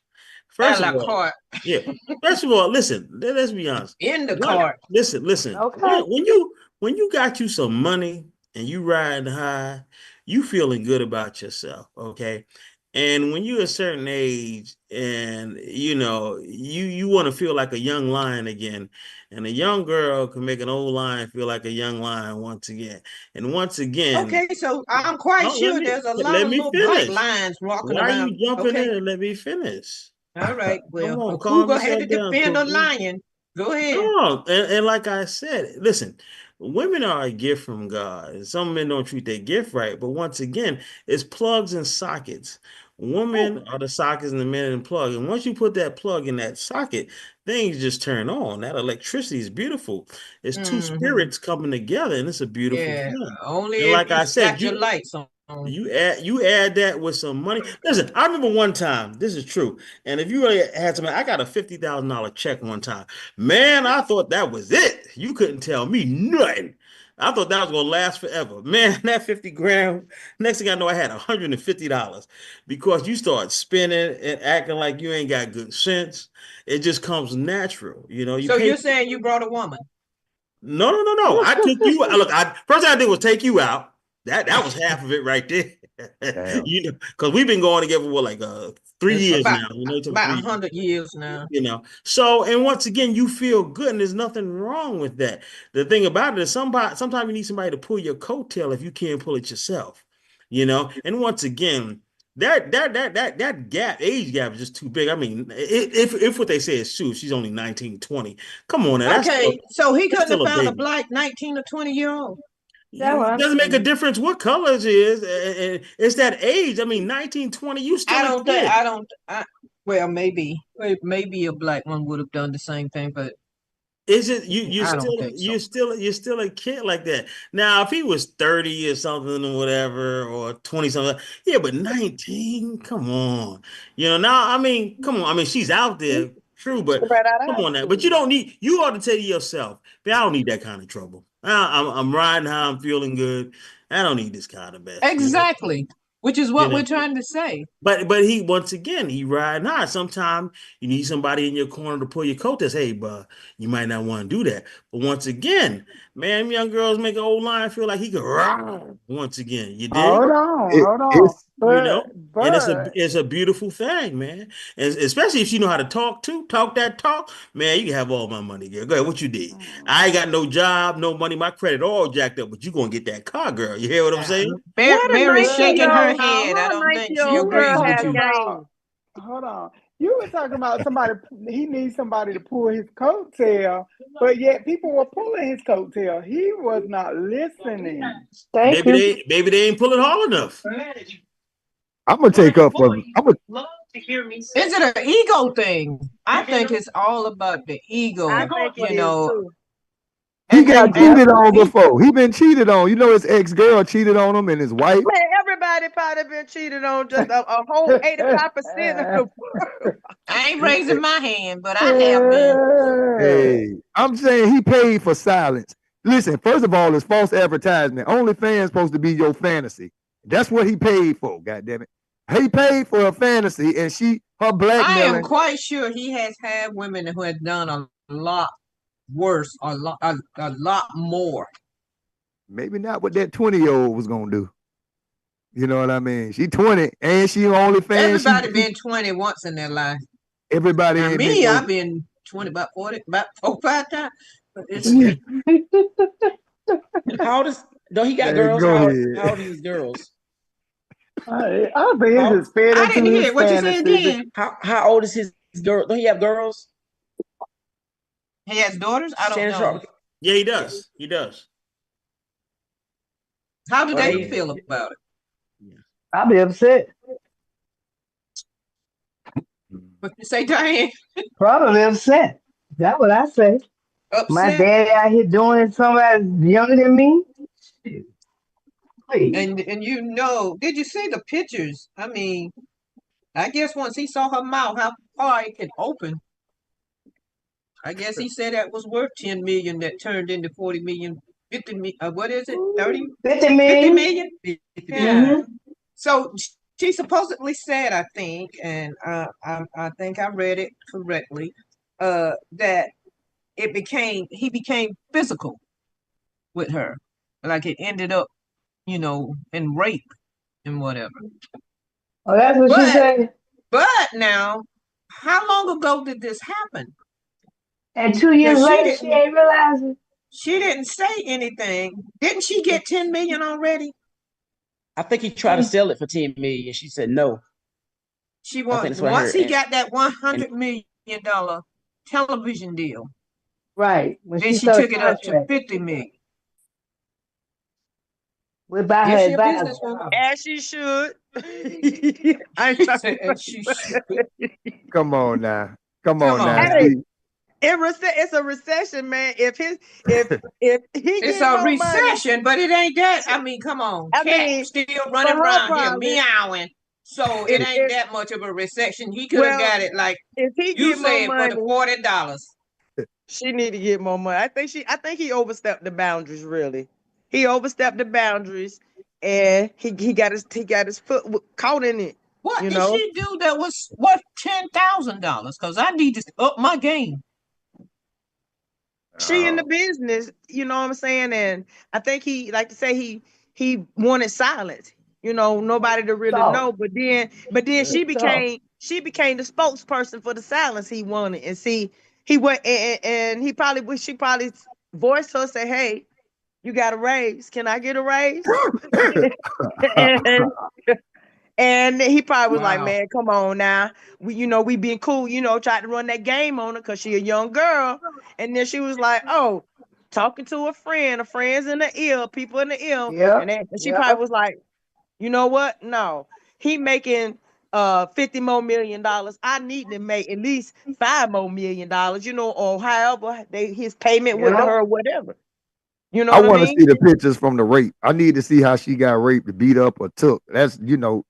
A First of la all, carte. yeah. First of all, listen. Let's be honest. In the One, cart. listen. Okay. When you got you some money and you riding high, you feeling good about yourself, okay? And when you're a certain age, and you want to feel like a young lion again, and a young girl can make an old lion feel like a young lion once again, and once again. Okay, so I'm quite No, let sure me there's a lot let of me little black finish. lions walking Why are around. you jumping Okay. in and let me finish? All right. Come Well, a on, calm cougar had to yourself down, defend a Cookie. lion. Go ahead. No, and like I said, listen, women are a gift from God. And some men don't treat their gift right, but once again, it's plugs and sockets. Ooh. Women are the sockets and the men in the plug. And once you put that plug in that socket, things just turn on. That electricity is beautiful. It's two Hmm. spirits coming together, and it's a beautiful Yeah. thing. Only And if like you I said, got your lights on. you add that with some money. Listen, I remember one time, this is true. And if you really had some, I got a $50,000 check one time. Man, I thought that was it. You couldn't tell me nothing. I thought that was gonna last forever. Man, that 50 grand. Next thing I know, I had $150 because you start spending and acting like you ain't got good sense. It just comes natural. You So pay. you're saying you brought a woman? No, no, no, no. I took you. Look, first thing I did was take you out. That was half of it right there. damn. Because we've been going together for like 3 years About now. It took about 3 years. 100 years now. So, and once again, you feel good, and there's nothing wrong with that. The thing about it is, sometimes you need somebody to pull your coattail if you can't pull it yourself. And once again, that age gap is just too big. I mean, if what they say is true, she's only 19, 20. Come on now, Okay, so he that's couldn't have still a found a baby. black 19 or 20-year-old. That's what It I'm doesn't make a saying. difference what color it is. It's that age. I mean, 19, 20, you I still a don't think kid. I don't. Well, maybe a black one would have done the same thing, but Is it you I don't still think so. you're still a kid like that. Now, if he was 30 or something or whatever, or 20 something, yeah, but 19, come on. Now I mean, come on. I mean, she's out there, true, but Right out of come high on now. But school. you ought to tell yourself, man, I don't need that kind of trouble. I'm riding high, I'm feeling good. I don't need this kind of mess, Exactly, which is You what we're know. trying to say. But he once again he riding high. Sometimes you need somebody in your corner to pull your coat. That's hey, bud, you might not want to do that. But once again, man, young girls make an old lion feel like he could rah once again. You dig? Hold on, It, hold on. it's You know, and But it's a beautiful thing, man. And especially if you know how to talk that talk, man. You can have all my money, girl. Go ahead, what you need? I ain't got no job, no money. My credit all jacked up, but you gonna get that car, girl. You hear what I'm saying? What a Mary's 19 shaking year her old, head. I what a don't 19 think year she old you were agrees girl with have talking you. about, game. hold on. You were talking about somebody, he needs somebody to pull his coattail, but yet people were pulling his coattail. He was not listening. Thank you. Maybe they ain't pulling hard enough. I'm gonna take up for. I'm gonna. Is it an ego thing? I think it's all about the I ego, think it you is know. too. He And got and and cheated on he, before. He been cheated on. You know his ex girl cheated on him and his wife. Man, everybody probably been cheated on. Just a whole 85% of the world. I ain't raising my hand, but I have been. Hey, I'm saying he paid for silence. Listen, first of all, it's false advertisement. OnlyFans supposed to be your fantasy. That's what he paid for. God damn it, he paid for a fantasy, and her I am blackmailing. quite sure he has had women who have done a lot worse, a lot more. Maybe not what that 20-year-old was gonna do. You know what I mean? She 20 and she OnlyFans. Everybody been 20 once in their life. Everybody Now ain't been me, go. I've been 20 about 40, about 4, 5 times. But it's How old is? Don't he got Man, girls? go How ahead. old are his girls? I think he How just fed I into didn't his hear what you said fantasies. again. how old is his girl? Don't he have girls? He has daughters? I don't Shannon know. Sharp. Yeah, he Yeah. does. He does. How do Are they they? feel about it? Yeah. I'll be upset. What you say, Diane? Probably upset. That's what I say. My Upset? daddy out here doing somebody younger than me. Please. And you know, did you see the pictures? I mean, I guess once he saw her mouth, how far it could open, I guess he said that was worth 10 million that turned into 40 million, 50 million, what is it? 30, 50 50 million? million? Yeah. Mm-hmm. So she supposedly said, I think, and I think I read it correctly, that he became physical with her. Like it ended up, in rape and whatever. Oh, that's what she But said. but now, how long ago did this happen? And 2 years Because later, she ain't realizing. she didn't say anything. Didn't she get 10 million already? I think he tried to sell it for 10 million. She said no. She I think wants that's what I once heard. he got that one And hundred million dollar television deal, Right. When then she she saw the took it up to contract, 50 million. we buy her Is she a advisor. businesswoman? As she should. I ain't She talking said about she should. Come on now. Come Come on on now. now. Hey, See, it's a recession, man. If he It's get a more money, recession, but it ain't that. I mean, come on. I Cat mean, still for running her around here probably, meowing. So it ain't if that much of a recession. He could have well, got it like if he you get more said for the money, $40. she need to get more money. I think he overstepped the boundaries. Really, he overstepped the boundaries, and he got his foot caught in it. What You did know, she do that was worth $10,000? Because I need to up my game. she in the oh, business. You know what I'm saying? And I think he like to say he wanted silence. You know, nobody to really Soft. know. But then Real soft. she became the spokesperson for the silence he wanted. And see, he went and he probably she probably voiced her say, "Hey, you got a raise? Can I get a raise?" and, and he probably was like, Wow. "Man, come on now. We being cool. Tried to run that game on her because she a young girl." And then she was like, "Oh." Talking to a friend's in the ear, people in the ear, and, Yep. and she Yep. probably was like, you know what? No, he making 50 more $1 million. I need to make at least $5 more $1 million, or however his payment with Yep. her or whatever. You know I what I want to mean? see the pictures from the rape. I need to see how she got raped, beat up, or took. That's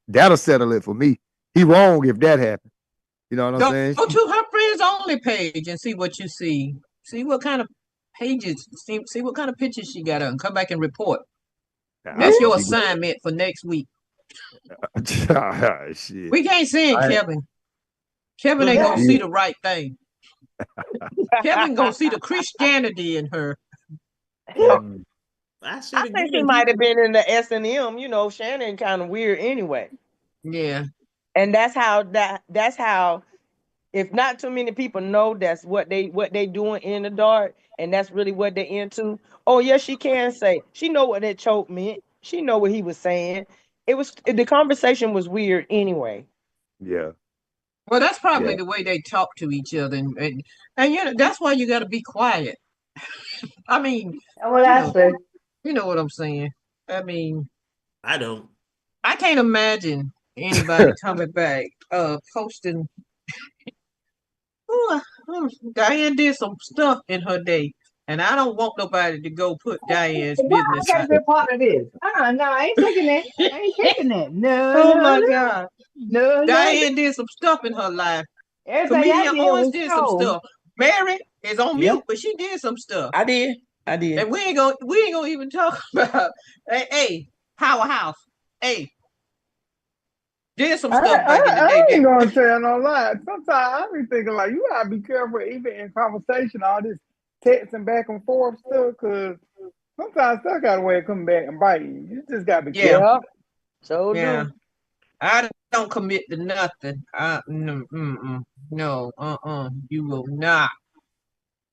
that'll settle it for me. He wrong if that happened. You know what I'm Go saying? to her friends only page and see what you see. See what kind of pages, see what kind of pictures she got on. Come back and report. I That's see your she assignment for next week. got shit. We can't send I, Kevin. Kevin ain't Yeah. gonna see the right thing. Kevin gonna see the Christianity in her. I see I the think good she in might have people. been in the S&M. Shannon kind of weird anyway. Yeah. And that's how if not too many people know that's what they doing in the dark, and that's really what they're into. Oh yeah, she can say she know what that choke meant. She know what he was saying. The conversation was weird anyway. Yeah. Well, that's probably Yeah. the way they talk to each other, and you know that's why you got to be quiet. I mean, That's what you I know, say. you know what I'm saying. I mean, I don't. I can't imagine anybody coming back, posting. "Oh, Diane did some stuff in her day, and I don't want nobody to go put Diane's Why I business got to out." be a part of this? No, I ain't taking that. I ain't taking that. No, Oh no, my no, God, no, no, no. Diane did some stuff in her life. Everything I Comedian did Owens was did some show. stuff. Mary is on Yeah, mute, but she did some stuff. I did. I did. And we ain't gonna even talk about hey, Howard House. Hey, did some stuff back in the day, I ain't didn't gonna tell no lie. Sometimes I be thinking like you gotta be careful even in conversation, all this texting back and forth stuff, cause sometimes stuff got a way of coming back and bite you. You just gotta be yeah, careful. Yeah, so yeah. do. I don't commit to nothing. No, no, you will not.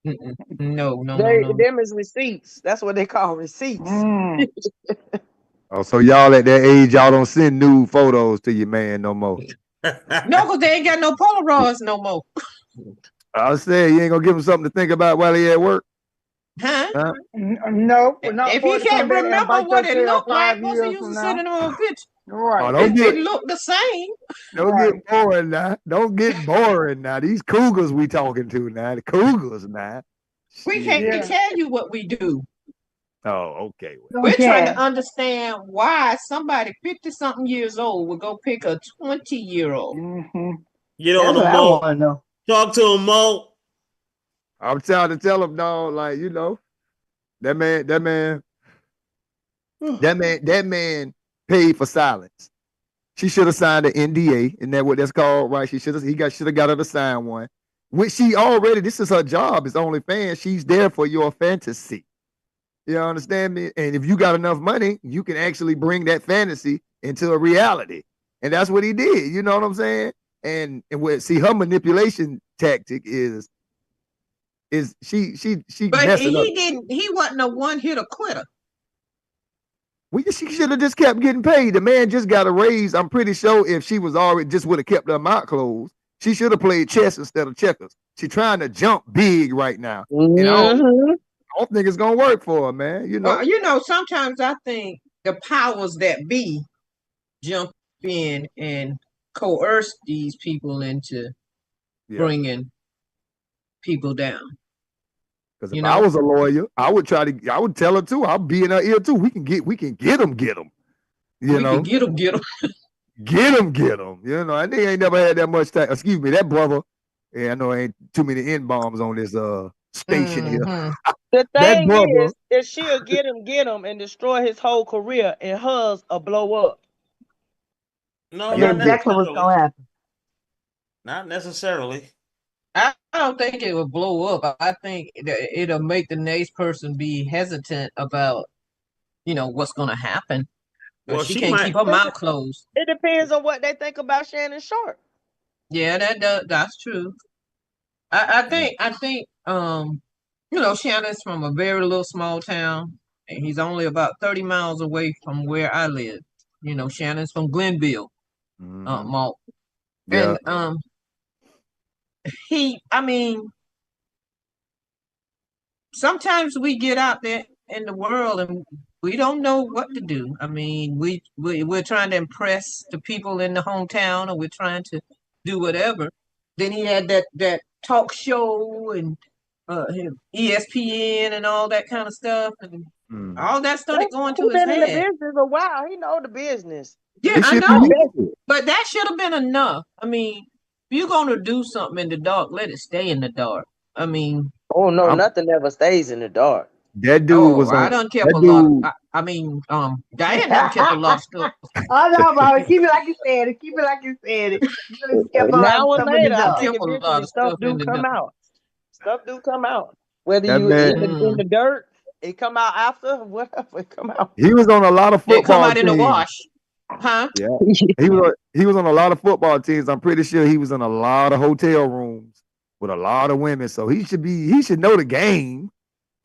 No, no, no, no. Them is receipts. That's what they call receipts. Mm. Oh, so y'all at that age, y'all don't send nude photos to your man no more. No, because they ain't got no Polaroids no more. I said you ain't gonna give him something to think about while he at work. Huh? Huh? No, but not If for he it to come can't back and remember bite what your it tail looked like, five what's the years use from of now. sending him a picture? Oh, Right, don't It get looked the same. right. boring now. Don't get boring now. These cougars we talking to now. The cougars now. We can't Shit. Yeah. tell you what we do. Oh, okay. We're trying to Okay. understand why somebody 50 something years old would go pick a 20-year-old. Mm-hmm. Get on That's what them, I Mo. want to know. Talk to him, Mo. I'm trying to tell him, dog, like, that man paid for silence. She should have signed an NDA, isn't that what that's called, right? Should have got her to sign one. When she already, this is her job, it's OnlyFans. She's there for your fantasy. You understand me? And if you got enough money, you can actually bring that fantasy into a reality. And that's what he did. You know what I'm saying? And what see her manipulation tactic is she But messing up. he wasn't a one-hitter quitter. She should have just kept getting paid. The man just got a raise. I'm pretty sure if she was already just would have kept her mouth closed, she should have played chess instead of checkers. She's trying to jump big right now. And Mm-hmm. I don't think it's gonna work for her, man. Well, sometimes I think the powers that be jump in and coerce these people into Yeah. bringing people down. Because if You I know, was a lawyer, I would tell her too. I'll be in her ear too. We can get them. You we can know, get them, get them. get them. You know, I think ain't never had that much time. Excuse me, that brother. Yeah, I know ain't too many N bombs on this station here. Mm-hmm. The That thing brother. is she'll get him, and destroy his whole career, and hers will blow up. No, That's Yeah, not yeah. exactly what's necessarily. gonna happen. Not necessarily. I don't think it will blow up. I think that it'll make the next person be hesitant about, what's going to happen. Well, She she can't might. keep her It, mouth closed. it depends on what they think about Shannon Sharp. Yeah, that's true. I think Shannon's from a very little small town, and he's only about 30 miles away from where I live. Shannon's from Glenville, Mm-hmm. Malt. Yeah. And I mean, sometimes we get out there in the world and we don't know what to do. I mean, we're trying to impress the people in the hometown, or we're trying to do whatever. Then he had that talk show and ESPN and all that kind of stuff, and Mm. all that started going He to his been in the head. business a while. He know the business. Yeah, It I should be know, easy. but that should have been enough. I mean, if you're gonna do something in the dark, let it stay in the dark. I mean, Oh no, I'm, nothing ever stays in the dark. that dude oh, was I on. done kept That a lot of. dude. Diane done kept a lot of stuff. Oh no, Bobby, keep it like you said it. Keep it like you said it. You know, you kept a lot of Now or stuff in the later, I She dark. think kept a lot eventually of stuff stuff do in the come dark. out. Stuff do come out. Whether That you man. in Mm. the dirt, it come out after, whatever, it come out. He was on a lot of It come football out in the teams. wash. Huh? Yeah. He was on a lot of football teams. I'm pretty sure he was in a lot of hotel rooms with a lot of women. So he should know the game.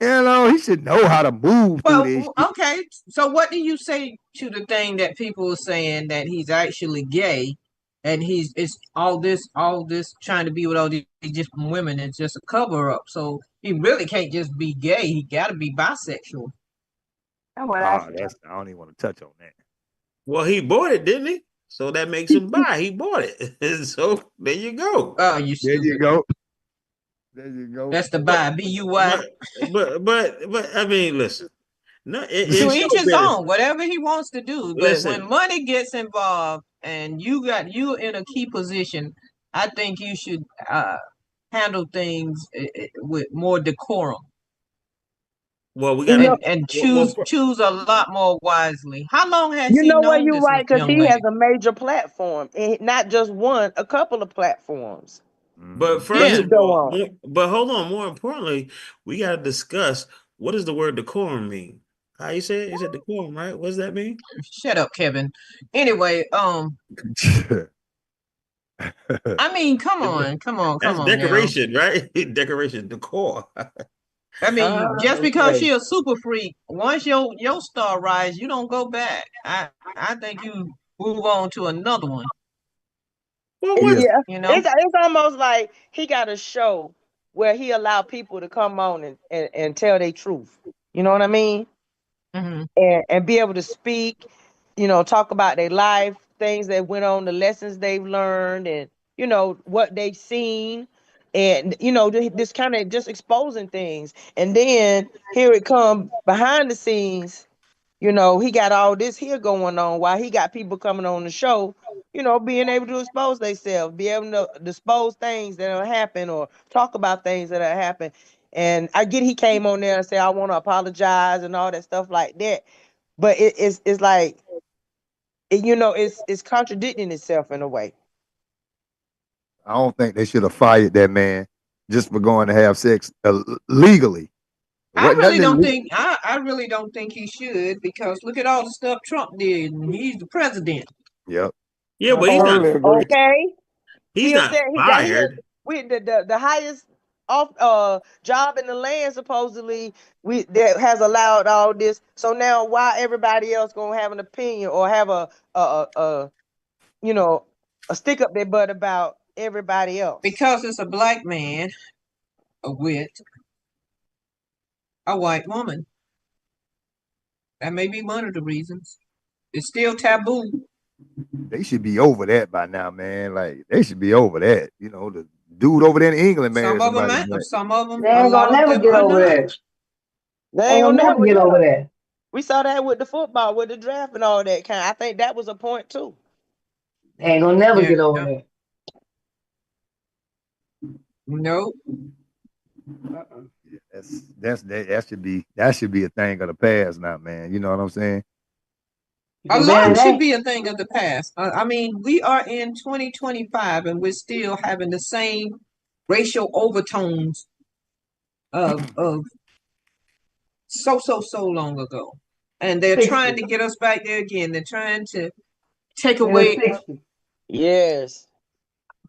You know, he should know how to move through this Well, shit. okay. So what do you say to the thing that people are saying that he's actually gay and it's all this trying to be with all these different women is just a cover up. So he really can't just be gay. He gotta be bisexual. That's what I said. I don't even want to touch on that. Well, he bought it, didn't he? So that makes him buy. He bought it. So there you go. Oh, you There you stupid. go. There you go. That's the buy. B-U-Y. But I mean, listen. No, To it's each show his business. own, whatever he wants to do. But when Listen, money gets involved and you in a key position, I think you should handle things with more decorum well, we You got know, to. and Well, choose a lot more wisely. How long has you he know what? known You're this right, because young he has lady? a major platform, and not just one, a couple of platforms but Mhm. that first Yeah. he of go all, on. but hold on. More importantly, we got to discuss what does the word decorum mean? How you say it? You said decorum, right? What does that mean? Shut up, Kevin. Anyway, I mean, come That's on now. decoration, right? Decoration, decor. I mean, just because Okay. she a super freak, once your star rise, you don't go back. I think you move on to another one. Well, It- what? Yeah. yeah, You know. it's almost like he got a show where he allow people to come on and tell their truth. You know what I mean? Hmm. And be able to speak, talk about their life, things that went on, the lessons they've learned, and what they've seen, and this kind of just exposing things. And then here it come behind the scenes. He got all this here going on while he got people coming on the show, being able to expose themselves, be able to expose things that will happen or talk about things that have happened. And I get he came on there and said, I want to apologize and all that stuff like that. But it's like, it's contradicting itself in a way. I don't think they should have fired that man just for going to have sex legally. It I wasn't really nothing don't illegal. think I really don't think he should because look at all the stuff Trump did, and he's the president. Yep. Yeah, I but Oh, totally agree. okay. he's He not said he got he had fired. with the highest off job in the land supposedly we that has allowed all this. So now why everybody else gonna have an opinion or have a you know a stick up their butt about everybody else? Because it's a black man with a white woman. That may be one of the reasons. It's still taboo. They should be over that by now, man. Like they should be over that. You know, the dude over there in England married somebody black. They A ain't lot gonna of never them get are over not. that. They They ain't ain't gonna gonna never never, get over yeah. that. We saw that with the football, with the draft and all that kind. I think that was a point too. They ain't gonna never Yeah. get over that. No. Uh-uh. Yeah, that should be a thing of the past now, man. You know what I'm saying? A Too bad lot it should ain't. be a thing of the past. I mean, we are in 2025 and we're still having the same racial overtones of so long ago. And they're trying 60. to get us back there again. They're trying to take In the away 60s. Yes.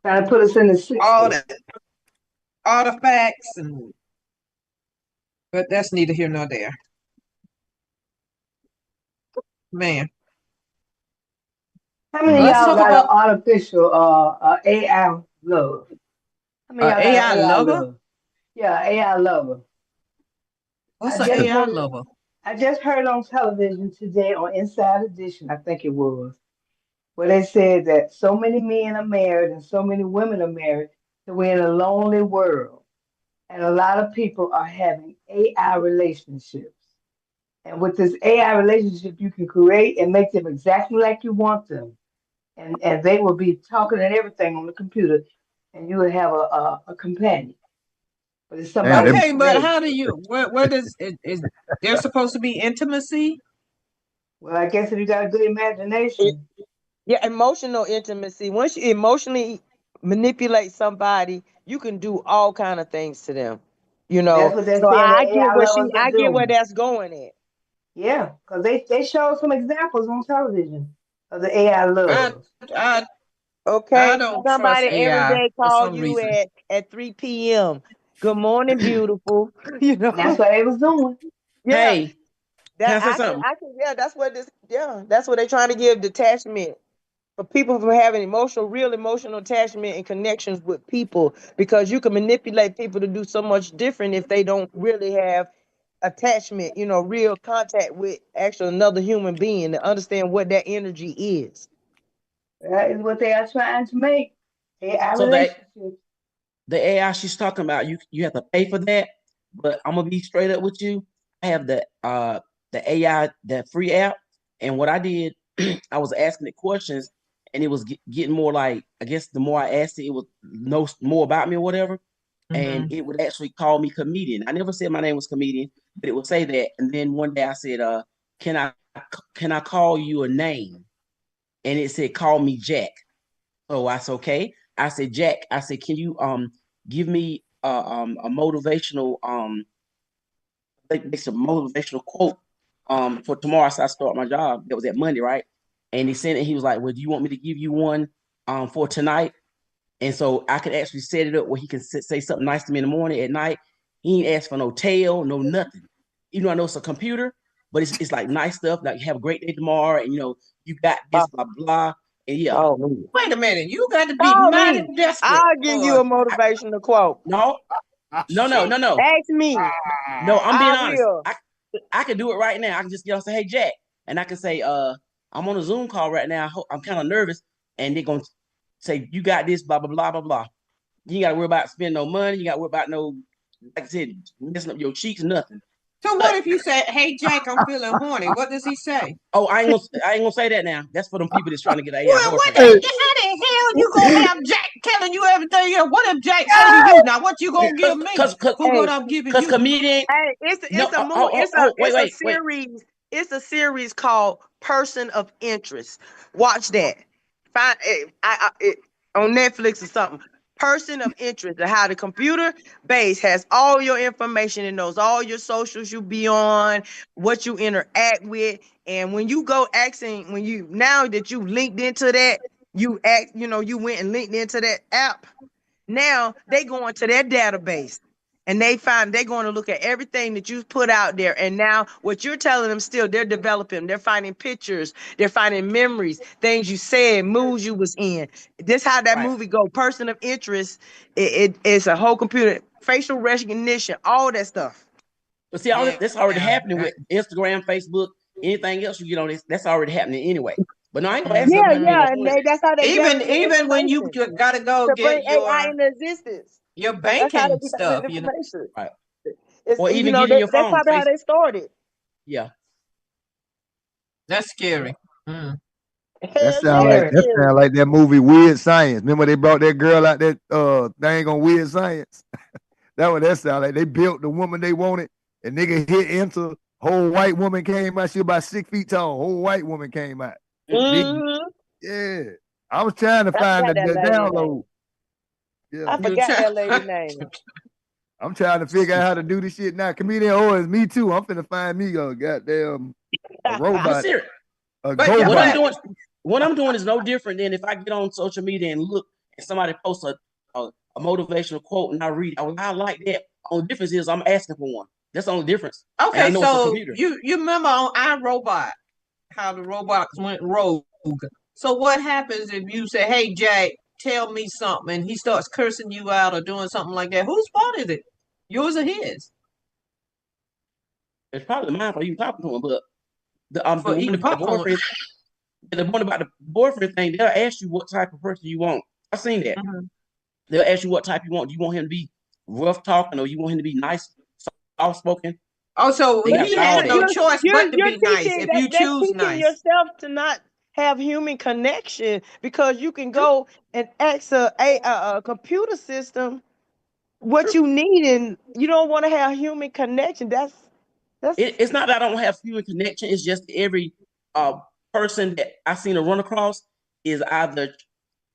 Trying to put us in the all 60s. the artifacts and but that's neither here nor there. Man, How many of Mm. let's y'all talk got an about artificial AI love? How many of y'all got an AI AI lover. love? Yeah, AI lover. What's I an just AI heard lover? I just heard on television today on Inside Edition, I think it was, where they said that so many men are married and so many women are married that we're in a lonely world. And a lot of people are having AI relationships. And with this AI relationship, you can create and make them exactly like you want them. And they will be talking and everything on the computer, and you will have a companion. But it's Damn, somebody that, you Okay, but create. how do you where does it is there supposed to be intimacy? Well, I guess if you got a good It, imagination, yeah, emotional intimacy. Once you emotionally manipulate somebody, you can do all kind of things to them. that's what they're So saying I that get AI what lovers are I get where doing. that's going at. Yeah, because they showed some examples on television Or the AI I, loves. I, I Okay. don't trust Somebody every AI day for call some you reason. at 3 p.m. Good morning, beautiful. You And that's know? what they was doing. Yeah. Hey, can That I say something? yeah, that's what this, yeah, that's what they're trying to give detachment for people from having real emotional attachment and connections with people, because you can manipulate people to do so much different if they don't really have attachment, real contact with actual another human being to understand what that energy is. That is what they are trying to make. AI So that relationships. the AI she's talking about, you have to pay for that. But I'm gonna be straight up with you. I have the AI, that free app, and what I did, I was asking it questions, and it was getting more like, I guess the more I asked it, it would know more about me or whatever, and Hmm. it would actually call me comedian. I never said my name was comedian, but it would say that. And then one day I said, can I can I call you a name? And it said, call me Jack. Oh, I said, okay. I said, Jack, I said, can you give me a motivational some motivational quote for tomorrow, so I start my job. That was at Monday, right? And he said it, he was like, well, do you want me to give you one for tonight? And so I could actually set it up where he can say something nice to me in the morning, at night. He ain't ask for no tail, no nothing. Even though I know it's a computer, but it's like nice stuff, like have a great day tomorrow, and you got Uh, this, blah blah. And yeah, Call me. Wait a minute. You got to be Call mighty me. desperate I'll give you for a motivational quote. no, no, no, shit. no, no, Ask me. no. I'm being I honest. will. I can do it right now. I can just say, hey Jack, and I can say, I'm on a Zoom call right now. I'm kind of nervous, and they're gonna say, you got this, blah blah blah blah blah. You ain't got to worry about spending no money. You got to worry about no, like I said, messing up your cheeks, nothing. So what But if you say, "Hey Jack, I'm feeling horny"? What does he say? oh, I ain't gonna say that now. That's for them people that's trying to get an AI Well, what boyfriend. the, Hey, how the hell you gonna have Jack telling you everything? What if Jack say to you, "Now what you gonna give Cause, me cause, for what Hey, I'm giving cause you"? comedian. hey, No, it's a movie. wait, It's a wait. series. It's a series called Person of Interest. Watch that. Find it on Netflix or something. Person of Interest, and how the computer base has all your information. It knows all your socials you be on, what you interact with, and when you go asking, when you now that you linked into that, you went and linked into that app. Now they go into their database and they're going to look at everything that you put out there. And now what you're telling them, still they're developing, they're finding pictures, they're finding memories, things you said, moods you was in. This how that Right. movie go. Person of Interest. It's a whole computer, facial recognition, all that stuff. But see, all Yeah. that's already happening with Instagram, Facebook, anything else you get on this. That's already happening anyway. But no, I ain't gonna ask Mhm. her Yeah, nothing. I ain't yeah, gonna and force it. that's how they gather Even your even when you information gotta go to get bring AI into existence. your That's how they banking get that stuff, information. Right. It's Or even getting your that's phone. probably how Face. they started. Yeah. that's scary. Mm. that Hell sound yeah, like it's Very. that scary. sound like that movie Weird Science. Remember they brought that girl out that thing on Weird Science? That what that sound like. They built the woman they wanted, and nigga hit enter. Whole white woman came out. She about 6 feet tall. Whole white woman came out. Big, Hmm. yeah. I was trying to I find forgot the, that the lady name. download. Yeah. I You forgot try that lady name. I'm trying to figure out how to do this shit now. Comedian Owens, me too. I'm finna find me a goddamn a But robot, serious. a but yeah, What I'm GoBot. but doing, what I'm doing is no different than if I get on social media and look and somebody posts a motivational quote and I read. I like that. Only difference is I'm asking for one. That's the only difference. And I okay, know it's a so computer. you remember on iRobot how the robots went rogue. So what happens if you say, "Hey Jack, tell me something," and he starts cursing you out or doing something like that? Whose fault is it? Yours or his? It's probably mine for you talking to him, but the For one eating about the popcorn. boyfriend, the one about the boyfriend thing, they'll ask you what type of person you want. I've seen that. Mhm. They'll ask you what type you want. Do you want him to be rough talking or you want him to be nice, soft spoken? Oh, so They But got he see, has all you're that. no you're choice you're but to you're be nice teaching if you that's choose teaching nice. yourself to not have human connection, because you can go and ask a computer system what True. you need, and you don't want to have human connection. That's It's not that I don't have human connection. It's just every uh person that I seen to run across is either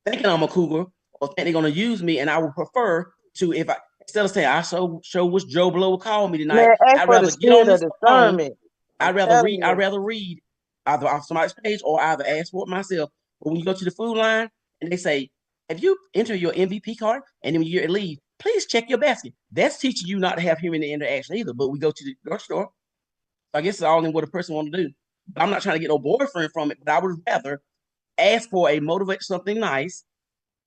thinking I'm a cougar or think they're gonna use me, and I would prefer to, if I, instead of saying I show wish Joe Blow would call me tonight, man. Ask I'd for the rather get on spirit of this phone. discernment. I'm I'd rather telling read. I'd you. rather read either off somebody's page or either ask for it myself. But when you go to the food line and they say, if you enter your MVP card and then when you leave, please check your basket. That's teaching you not to have human interaction either. But we go to the grocery store. So I guess it's all in what a person want to do. But I'm not trying to get no boyfriend from it, but I would rather ask for a motivate something nice,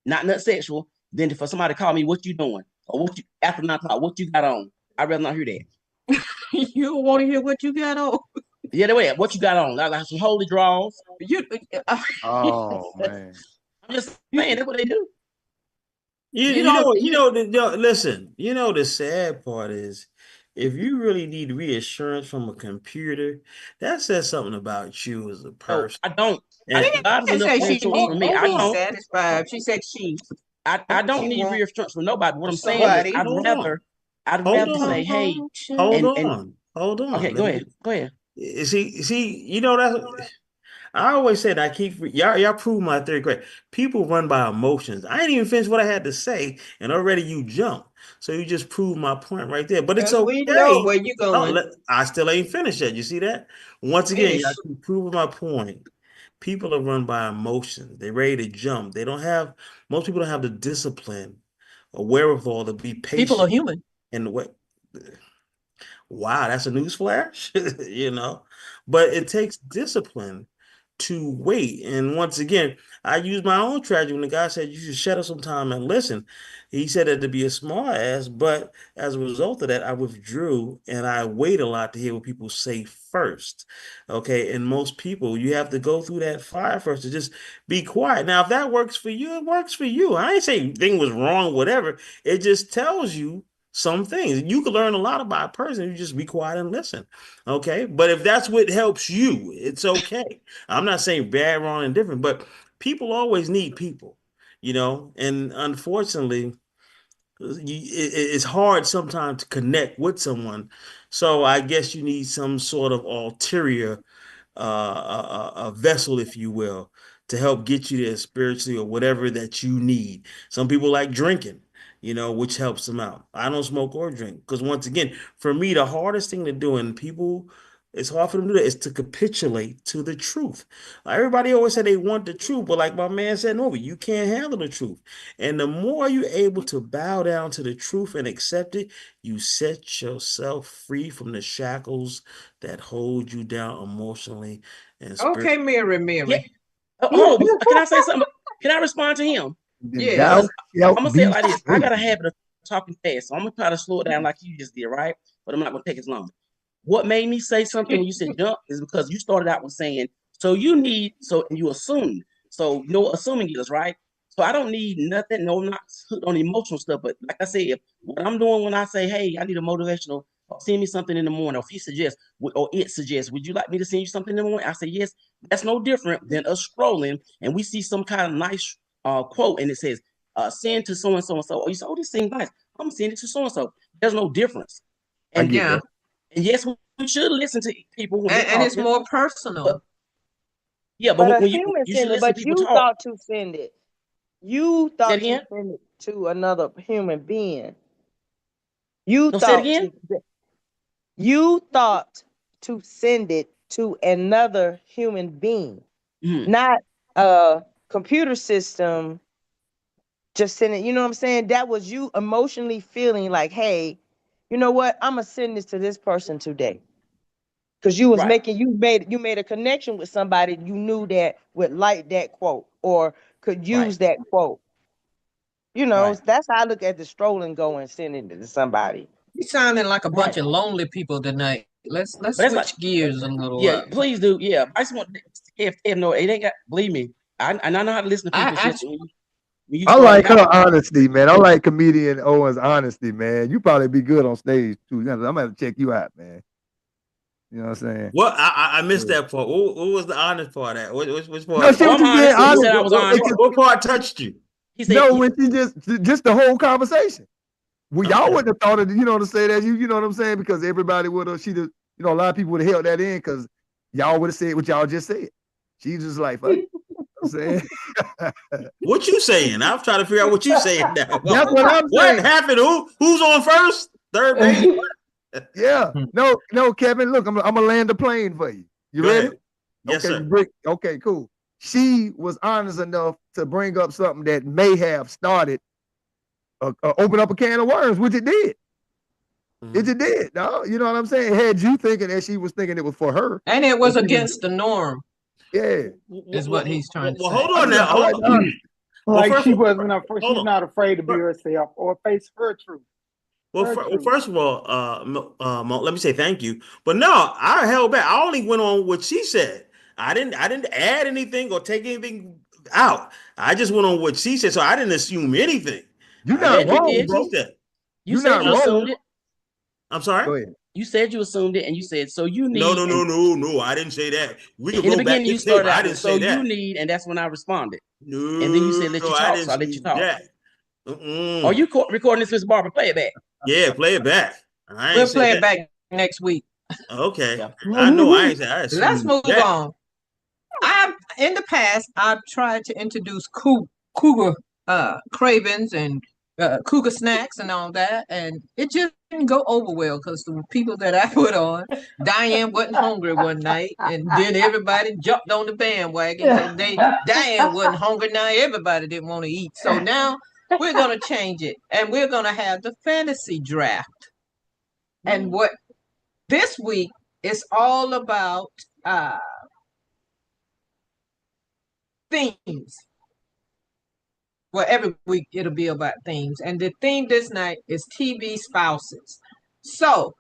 not sexual, than for somebody to call me, what you doing? Or what you after 9 o'clock, what you got on? I'd rather not hear that. You don't want to hear what you got on. Yeah, the way what you got on. Like some holy draws. You, Oh man. I'm just saying that's what they do. Listen, the sad part is if you really need reassurance from a computer, that says something about you as a person. No, I don't. I didn't say she needs for me. to I be don't. satisfied. She said she. I don't need reassurance from nobody. What I'm saying is I'd rather say, hey, hold on. Okay, go ahead. See, that's I always said I keep y'all prove my theory correct. People run by emotions. I ain't even finished what I had to say, and already you jump. So you just proved my point right there. But it's okay. We know where you going. I still ain't finished yet. You see that? Once again, y'all keep proving my point. People are run by emotions. They're ready to jump. Most people don't have the discipline or wherewithal to be patient. People are human. And what? Wow, that's a news flash, But it takes discipline to wait. And once again, I used my own tragedy when the guy said you should shut up sometime and listen. He said that to be a smart ass, but as a result of that, I withdrew and I wait a lot to hear what people say first. Okay. And most people, you have to go through that fire first to just be quiet. Now, if that works for you, it works for you. I ain't saying anything was wrong, whatever. It just tells you some things. You can learn a lot about a person. You just be quiet and listen. Okay. But if that's what helps you, it's okay. I'm not saying bad, wrong, and different, but people always need people, and unfortunately, it's hard sometimes to connect with someone. So I guess you need some sort of ulterior a vessel, if you will, to help get you there spiritually or whatever that you need. Some people like drinking, which helps them out. I don't smoke or drink because once again, for me, the hardest thing to do, and people, it's hard for them to do that, is to capitulate to the truth. Everybody always say they want the truth, but like my man said, no, you can't handle the truth. And the more you're able to bow down to the truth and accept it, you set yourself free from the shackles that hold you down emotionally and spiritually. Okay, Mary. Yeah. Can I say something? Can I respond to him? Yeah. I'm gonna say it like this. I got a habit of talking fast, so I'm gonna try to slow it down like you just did, right? But I'm not gonna take as long. What made me say something when you said jump is because you started out with saying, and you assume. So assuming is right. So I don't need nothing, no, not on emotional stuff. But like I said, what I'm doing when I say, hey, I need a motivational, or send me something in the morning, or if he suggests, or it suggests, would you like me to send you something in the morning? I say, yes. That's no different than us scrolling and we see some kind of nice quote and it says, send to so and so and so. Or you say, oh, this seems nice. I'm gonna send it to so and so. There's no difference. And I get that. And yes, we should listen to people when and it's more personal. But when you should listen to people talk. Thought to send it. You thought to send it to another human being. You thought to send it to another human being, not a computer system. Just send it. You know what I'm saying? That was you emotionally feeling like, hey, you know what? I'm gonna send this to this person today. Because you was you made a connection with somebody you knew that would like that quote or could use that quote. That's how I look at the strolling going, sending it to somebody. You sounding like a bunch of lonely people tonight. Let's switch gears a little. Yeah, please do. Yeah, I just want if no, it ain't got. Believe me, I know how to listen to people. I like her honesty, man. I like comedian Owen's honesty, man. You probably be good on stage too. I'm gonna have to check you out, man. You know what I'm saying? Well, I missed that part. What was the honest part of that? Which part? No, she was being honest. I was honest. What part touched you? He said, when she just the whole conversation. Well, y'all wouldn't have thought of, to say that. You know what I'm saying? Because everybody would have, a lot of people would have held that in because y'all would have said what y'all just said. She just like, fuck. I'm saying. What you saying? I'm trying to figure out what you saying now. That's what I'm saying. What happened? Who's on first? Third base? Yeah. No, Kevin. Look, I'm gonna land the plane for you. You ready? Yes, sir. Okay, cool. She was honest enough to bring up something that may have started, open up a can of worms, which it did. It did. No, you know what I'm saying? It had you thinking that she was thinking it was for her. And it was against the norm, Yeah. is what he's trying to say. Hold on now. I like the honesty. Like first she of all, wasn't afraid. She's not afraid to be herself or face her truth. Well, first of all, let me say thank you. But no, I held back. I only went on what she said. I didn't add anything or take anything out. I just went on what she said, so I didn't assume anything. You're I not just went on wrong, what bro. she said. You You're said not you wrong. assumed it. I'm sorry. Go ahead. You said you assumed it, and you said so you need. No. I didn't say that. We can In the go back beginning, to you the tape. started I out didn't with so say that. you need, and that's when I responded. No, And then you said let you I talk, didn't so I let say you talk. that. Are you recording this, Miss Barbara? Play it back. Yeah, play it back. I We'll ain't play say it that. back next week. Okay. Yeah. I know I ain't say I Let's assumed move that. on. In the past, I've tried to introduce Cougar cravings and Cougar snacks and all that, and it just didn't go over well because the people that I put on, Diane wasn't hungry one night, and then everybody jumped on the bandwagon. So Diane wasn't hungry. Now everybody didn't want to eat. So now we're gonna change it, and we're gonna have the fantasy draft. And what this week is all about themes. Well, every week it'll be about themes. And the theme this night is TV spouses. So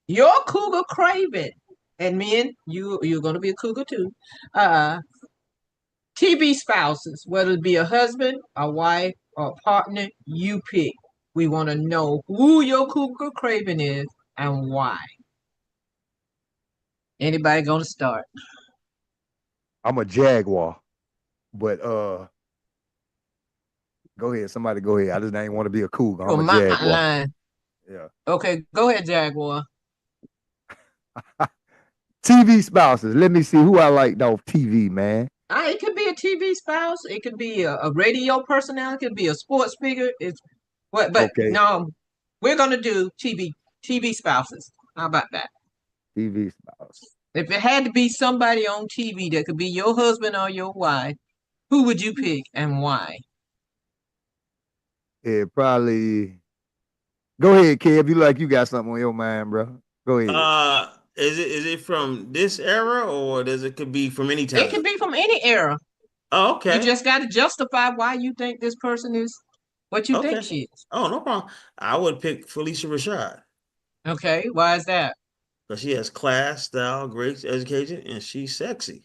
your cougar craving, and men, you're gonna be a cougar too. TV spouses, whether it be a husband, a wife, or a partner, you pick. We want to know who your cougar craving is and why. Anybody gonna start? I'm a Jaguar. But go ahead. Somebody go ahead. I just ain't want to be a cougar. I'm a Jaguar. Line. Yeah. Okay, go ahead, Jaguar. TV spouses. Let me see who I liked off TV, man. It could be a TV spouse. It could be a radio personality. It could be a sports figure. It's what, but Okay. no, we're gonna do TV spouses. How about that? TV spouse. If it had to be somebody on TV that could be your husband or your wife, who would you pick and why? Yeah, probably. Go ahead, Kev. You like you got something on your mind, bro. Go ahead. Is it from this era or does it could be from any time? It could be from any era. Oh, okay. You just got to justify why you think this person is what you think she is. Oh, no problem. I would pick Felicia Rashad. Okay, why is that? Because she has class, style, great education, and she's sexy.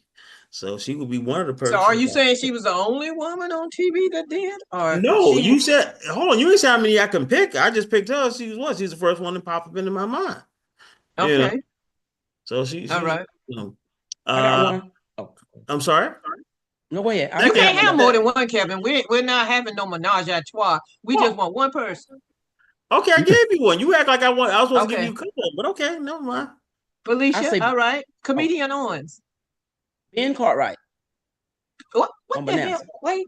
So she would be one of the persons. So are you saying she was the only woman on TV that did? Or no, you said, hold on, you didn't say how many I can pick. I just picked her. She was one. She's the first one to pop up into my mind. Okay. You know? So she's all right. You know, I got one. Oh. I'm sorry? No, go ahead. You can't have more than one, Kevin. We're not having no menage a trois. We just want one person. Okay, I gave you one. You act like I was supposed to give you a couple, but okay, never mind. Felicia, all right. Comedian Owens. Ben Cartwright. What the hell? Wait.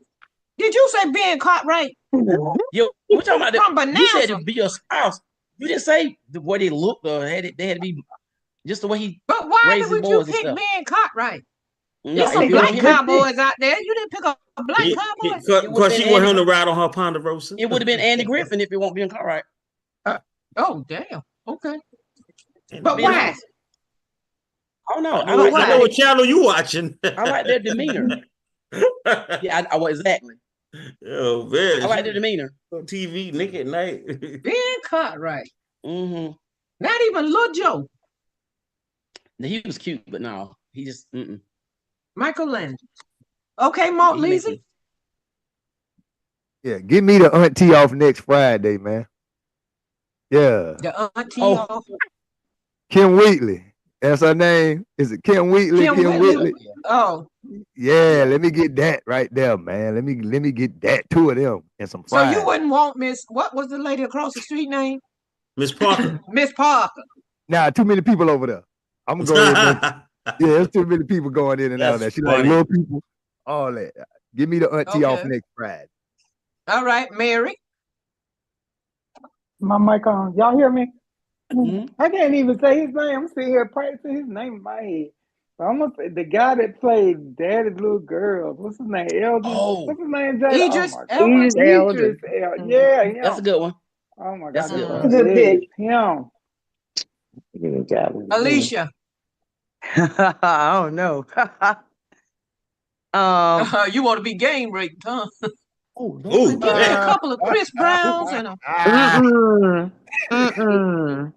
Did you say Ben Cartwright? Yo, we're talking about from Bonanza. You said to be your spouse. You didn't say the way they looked or they had to be just the way he. But why would you pick Ben Cartwright? No, there's some black cowboys out there. You didn't pick a black cowboy. Because she wanted him to ride on her Ponderosa. It would have been Andy Griffin if it won't be Ben Cartwright. Oh, damn. Okay. But why? Oh no! I know what channel you watching. I like their demeanor. Yeah, exactly. Oh man, I like their demeanor. On TV, Nick at Night. Ben Cartwright. Mm-hmm. Not even Lil Joe. No, he was cute, but no, he just. Michael Landon. Okay, Malt Leasy. Yeah, get me the auntie off next Friday, man. Yeah. The auntie off. Kim Wheatley. That's her name. Is it Kim Wheatley? Kim Wheatley. Oh. Yeah, let me get that right there, man. Let me get that, two of them and some fries. So you wouldn't want Miss, what was the lady across the street name? Miss Parker. Miss Parker. Nah, too many people over there. I'm going to go ahead. Yeah, there's too many people going in and out of that. She like little people, all that. Give me the auntie off next Friday. All right, Mary. My mic on. Y'all hear me? Mm-hmm. I can't even say his name. I'm sitting here practicing his name in my head. I'm gonna say the guy that played Daddy's Little Girls. What's his name? Eldridge. Oh, What's his name, Jada? Oh Idris my God. Elba. Idris Elder. Idris Yeah, that's a him. good one. Oh my That's God, a good That's a one. good yes, pick. him. Alicia. I don't know. You want to be game raped, huh? Oh, that's Oh, Give me a damn. couple of Chris Browns and a mm-mm, mm-mm.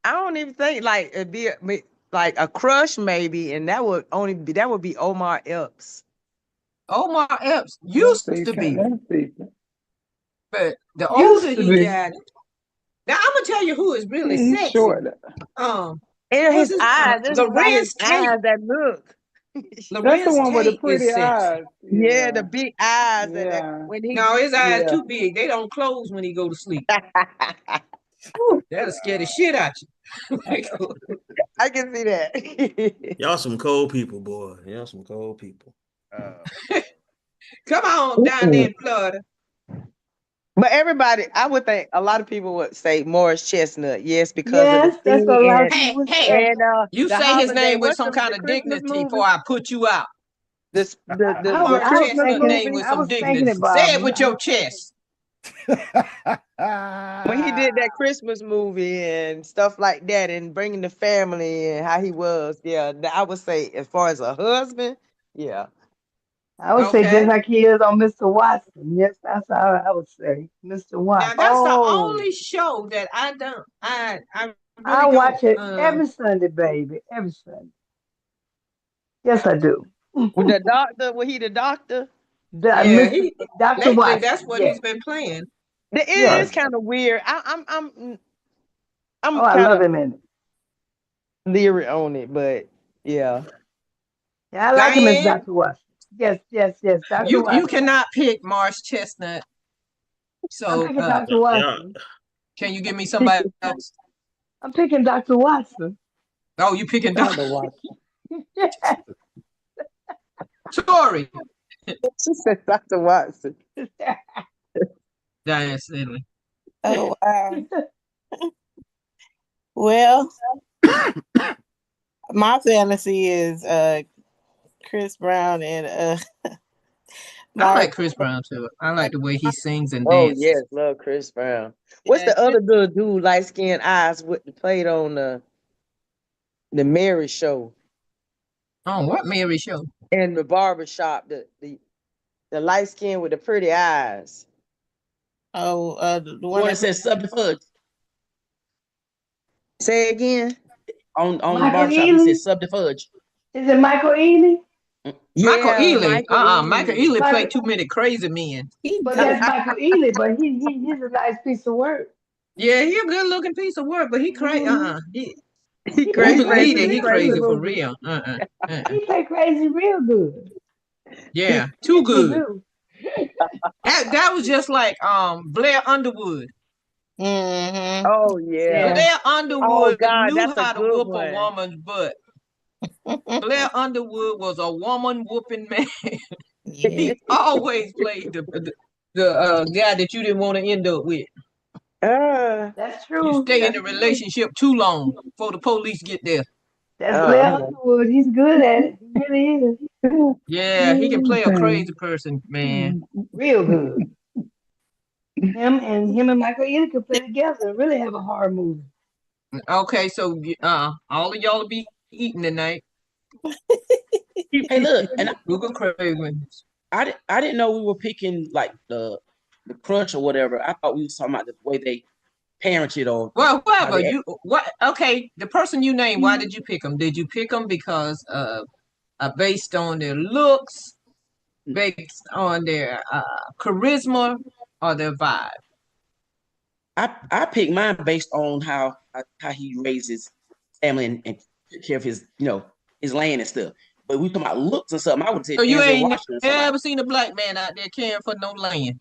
I don't even think like it'd be like a crush maybe, and that would be Omar Epps. Omar Epps Let's used see. to be, Let's see. but the older Used to he be. got, now I'm gonna tell you who is really He's sexy. short. And What's his his eyes, this is about his Lorenz Tate. eyes that look. That's the Lorenz one with the Tate pretty is sexy. eyes. Yeah, the Yeah, big eyes that yeah. when he No, his eyes yeah. too big. They don't close when he go to sleep. That'll scare the Uh, shit out you. I can see that. Y'all some cold people, boy. Y'all some cold people. Come on down there in Florida. But everybody, I would think a lot of people would say Morris Chestnut, yes, because of the Yes, that's what thing a lot of and people Hey, would hey, say. and you the say his holiday. name with What's some kind the of Christmas dignity movie? before I put you out. The I was Morris I was Christmas Chestnut thinking name movie with I some was dignity. thinking it, Say it Barbara. with I your was thinking. chest. when he did that Christmas movie and stuff like that, and bringing the family and how he was. Yeah, I would say as far as a husband, yeah. I would say just Okay. like he is on Mr. Watson. Yes, that's how I would say. Mr. Now Watson. that's the Oh, only show that I I really don't watch it every Sunday, baby. Every Sunday. Yes, I do. with the doctor, was he the doctor? yeah, Mr. he Dr. lately that's Watson. what Yes. he's been playing. It Yes. is kind of weird. Oh, I'm I kind love of him in it. leery on it, but yeah. Yeah, I like him as Diane, Dr. Watson. Yes, yes, yes. Dr. you Watson. cannot pick Morris Chestnut. I'm So picking Dr. Yeah. Watson. can you give me somebody else? I'm picking Dr. Watson. Oh, you picking Dr. Watson. Tori. She said Dr. Watson. Diane Sidley. Oh wow. Well, my fantasy is Chris Brown and I Mark. like Chris Brown too. I like the way he sings and Oh dances. yes, love Chris Brown. What's Yeah, the other good dude, light skinned eyes with played on the Mary show oh, what Mary show? and the barber shop, the light skin with the pretty eyes. Oh, the one One that that says Subject Fudge Say again. on the Michael barbershop. He Ealy? says Subject Fudge. Is it Michael Ealy? Michael Yeah, Ealy. Michael Michael Ealy. Ealy played Michael, too many crazy men. he but did. that's Michael Ealy, but he's a nice piece of work. Yeah, he a good looking piece of work, but he crazy. Hmm He He We played crazy. believe crazy that He he real crazy crazy good. for movie. real. He played crazy real good. Yeah, too Yes, he good. do. That was just like Blair Underwood. Mm-hmm. Oh yeah. Yeah. Blair Oh Underwood God, knew that's a how to good whoop a one. woman's butt. Blair Underwood was a woman whooping man. Yeah. He always played the guy that you didn't want to end up with. That's You true. stay in That's the true. relationship too long before the police get there. That's Blair uh, Underwood. He's good at it. He really Yeah, he can play a crazy person, man. is. Real good. Him and Michael Ealy could play together and really have a horror movie. Okay, so all of y'all will be eating tonight. Hey, look, and Google Cravings. I didn't know we were picking like the crush or whatever. I thought we was talking about the way they parented or Well, how whoever they. you what? Okay, the person you named. Why did you pick them? Did you pick them because based on their looks, based on their charisma, or their vibe? I picked mine based on how he raised his family and took care of his his land and stuff. But we talking about looks and something. I would say So you Denzel ain't Washington or somebody. ever seen a black man out there caring for no land?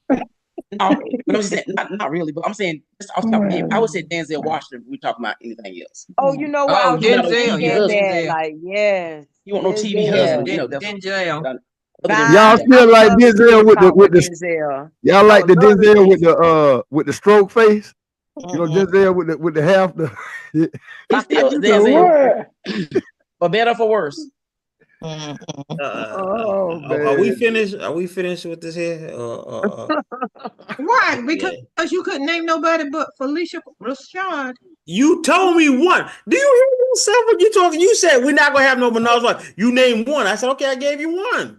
No, but I'm just saying, not really, but I'm saying just off the top of my head, I would say Denzel Washington if we talking about anything else. oh, you know what? I Oh, was He just not no Denzel. TV Yeah, thinking husband. that, Denzel. like, yes, He want no TV Yeah, Denzel. husband. That's Denzel. other than Nah, Y'all yeah. I still would like love to see Denzel him with the talk with Denzel. y'all I like would the love to Denzel see. with the stroke face? You know Mm-mm. Denzel with the half the He's I still used to The see Denzel. him. what? For better or for worse. Oh Are we man. finished? Are we finished with this here? Why? Yeah. Because you couldn't name nobody but Felicia Rashad. You told me one. Do you hear yourself when you talking? You said we're not gonna have no Menards wife. You named one. I said, okay, I gave you one.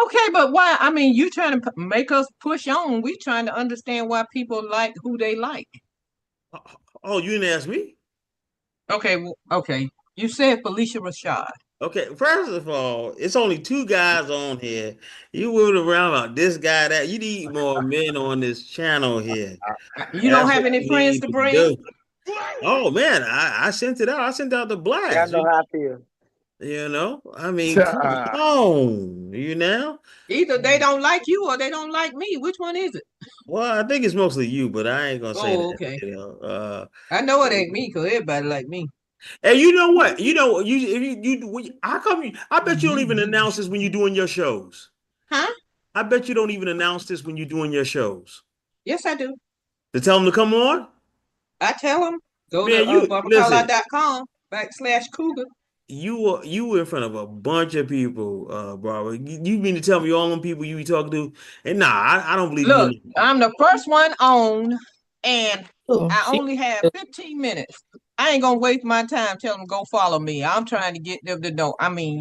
Okay, but why? I mean, you trying to make us push on. We trying to understand why people like who they like. Oh, you didn't ask me? Okay, okay. You said Felicia Rashad. Okay, first of all, it's only two guys on here. You moving around about this guy, that. You need more men on this channel here. You don't That's have what any you friends need to to bring? do. Oh man, I sent it out. I sent out the Yeah, I blast. know how I feel. I mean, come on, Either they don't like you or they don't like me. Which one is it? Well, I think it's mostly you, but I ain't gonna say Oh, that. okay. I know it ain't me because everybody like me. And you know what? How come you? I bet you don't even announce this when you're doing your shows. Huh? I bet you don't even announce this when you're doing your shows. Yes, I do. To tell them to come on. I tell them go Man, to listen. barbercarlisle.com/Cougar. You were in front of a bunch of people, Barbara. You mean to tell me all them people you be talking to? And nah, I don't believe you. Look, I'm the first one on, and Oh, I only have 15 minutes. I ain't gonna waste my time telling them go follow me. I'm trying to get them to know. I mean,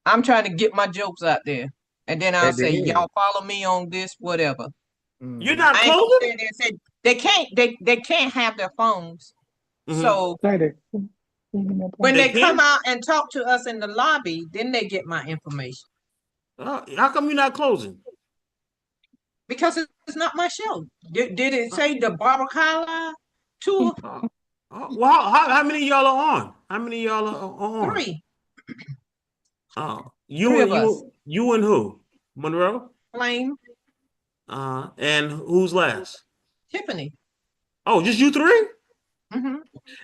I'm trying to get my jokes out there, and then I'll At the say end. y'all follow me on this, whatever. You're not I ain't gonna closing? stand there and say they can't have their phones. Mhm. So when They they come can't? out and talk to us in the lobby, then they get my information. How come you're not closing? Because it's not my show. Did it say the Barbara Carlisle tour? Well, how many of y'all are on? How many of y'all are on? 3. You 3 and of us. you and who? Monroe? Flame, And who's last? Tiffany. Oh, just you 3? Mm-hmm.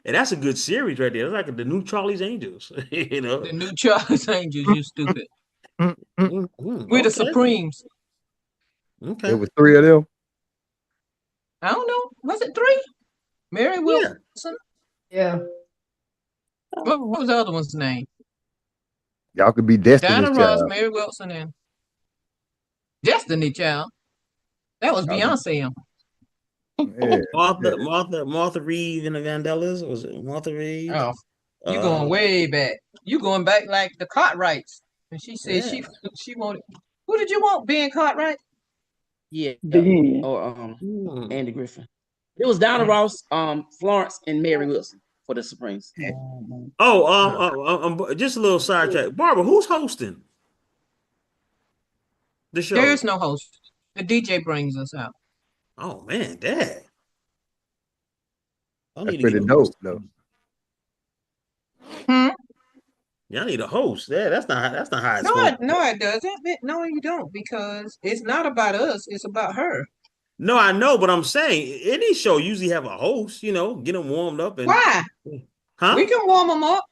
And that's a good series right there. It's like the new Charlie's Angels. The new Charlie's Angels, you stupid. We're the Okay. Supremes. Okay. There was 3 of them. I don't know. Was it 3? Mary Wilson. Yeah. What was the other one's name? Y'all could be Destiny's Diana Ross, Child. Mary Wilson, and Destiny Child. That was Beyonce. Yeah. Martha Reeve and the Vandellas. Was it Martha Reeve? Oh, you going way back. You going back like the Cartwrights. And she said Yeah. she wanted. Who did you want? Ben Cartwright? Yeah. Yeah. Or Andy Griffin. It was Donna Ross, Florence, and Mary Wilson for the Supremes. Just a little sidetrack. Barbara, who's hosting the show? There is no host. The DJ brings us out. Oh man, Dad. I That's need to pretty get a dope, host. though. Y'all need a host. Yeah, that's not how it's No, supposed to no, it doesn't. No, you don't, because it's not about us. It's about her. No, I know, but I'm saying any show usually have a host, get them warmed up and Why? huh? We can warm them up.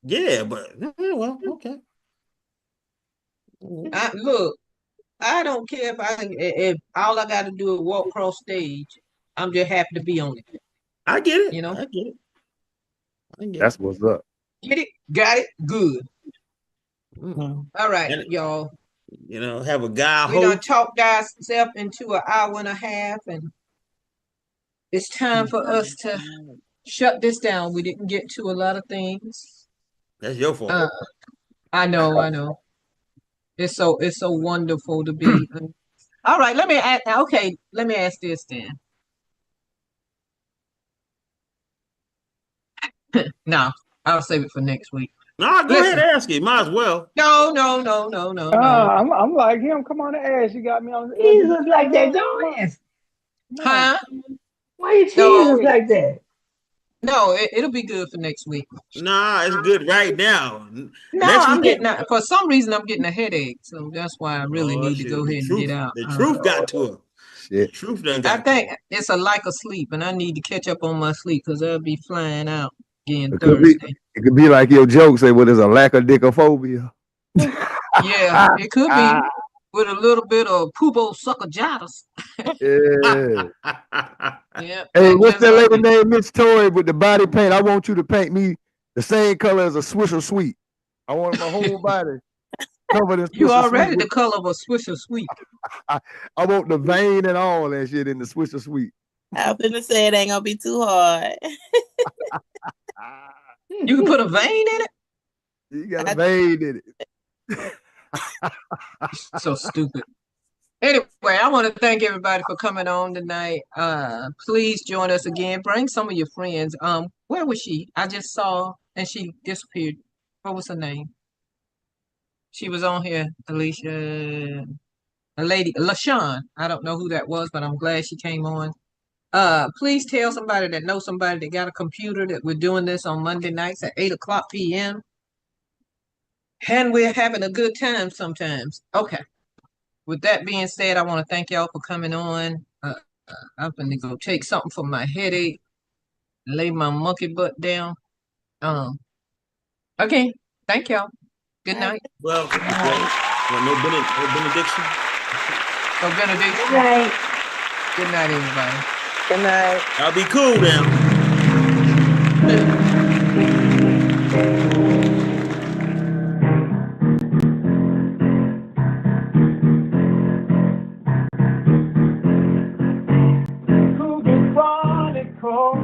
Yeah, but well, okay. Look, I don't care if all I got to do is walk across stage. I'm just happy to be on it. I get it. You know? I get it. That's what's up. Get it? Got it? Good. Mm. All right, And, y'all. have a guy We done host. talked ourselves into an hour and a half, and it's time for us to shut this down. We didn't get to a lot of things. That's your fault. I know. It's so wonderful to be. All right, let me ask this then. No, I'll save it for next week. No, go ahead and ask it. Might as well. No. I'm like him. Come on and ask. You got me on the Jesus like that. Don't ask. Huh? Why you tease us like that? No, it'll be good for next week. Nah, it's good right now. No, Next I'm week, getting for some reason I'm getting a headache, so that's why I really need to go ahead and get out. The truth got to her. Shit. The truth done I got think it's a lack of sleep, and I need to catch up on my sleep because I'll be flying out again It Thursday. could be like your joke say, well, there's a lack of dickophobia. Yeah, it could be with a little bit of pubo suckajatus. Yeah. Yeah. Hey, what's that lady named Miss Toy with the body paint? I want you to paint me The same color as a Swisher Sweet. I want my whole body covered in You Swisher already Sweet. the color of a Swisher Sweet. I want the vein and all that shit in the Swisher Sweet. I was gonna say it ain't gonna be too hard. You can put a vein in it. You got a vein in it. So stupid. Anyway, I want to thank everybody for coming on tonight. Please join us again. Bring some of your friends. Where was she? I just saw and she disappeared. What was her name? She was on here, Alicia. A lady, LaShawn. I don't know who that was, but I'm glad she came on. Please tell somebody that knows somebody that got a computer that we're doing this on Monday nights at 8:00 p.m. And we're having a good time sometimes. Okay. With that being said, I want to thank y'all for coming on. I'm gonna go take something for my headache, lay my monkey butt down. Okay. Thank y'all. Good night. Well, no benediction. So benediction. Good night. Good night, everybody. Good night. I'll be cool now. Cougar Chronicles.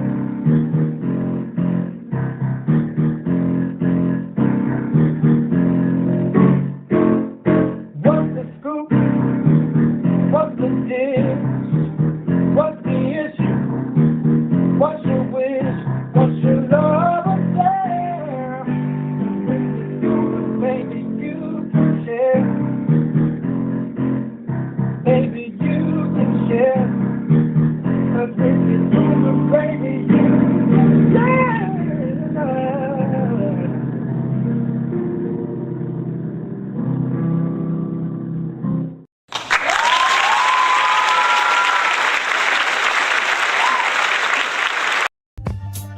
What's the scoop? What's the dish? What's the issue? What's your wish? What's your love affair? Maybe you can share. Maybe you can share. 'Cause if you do the break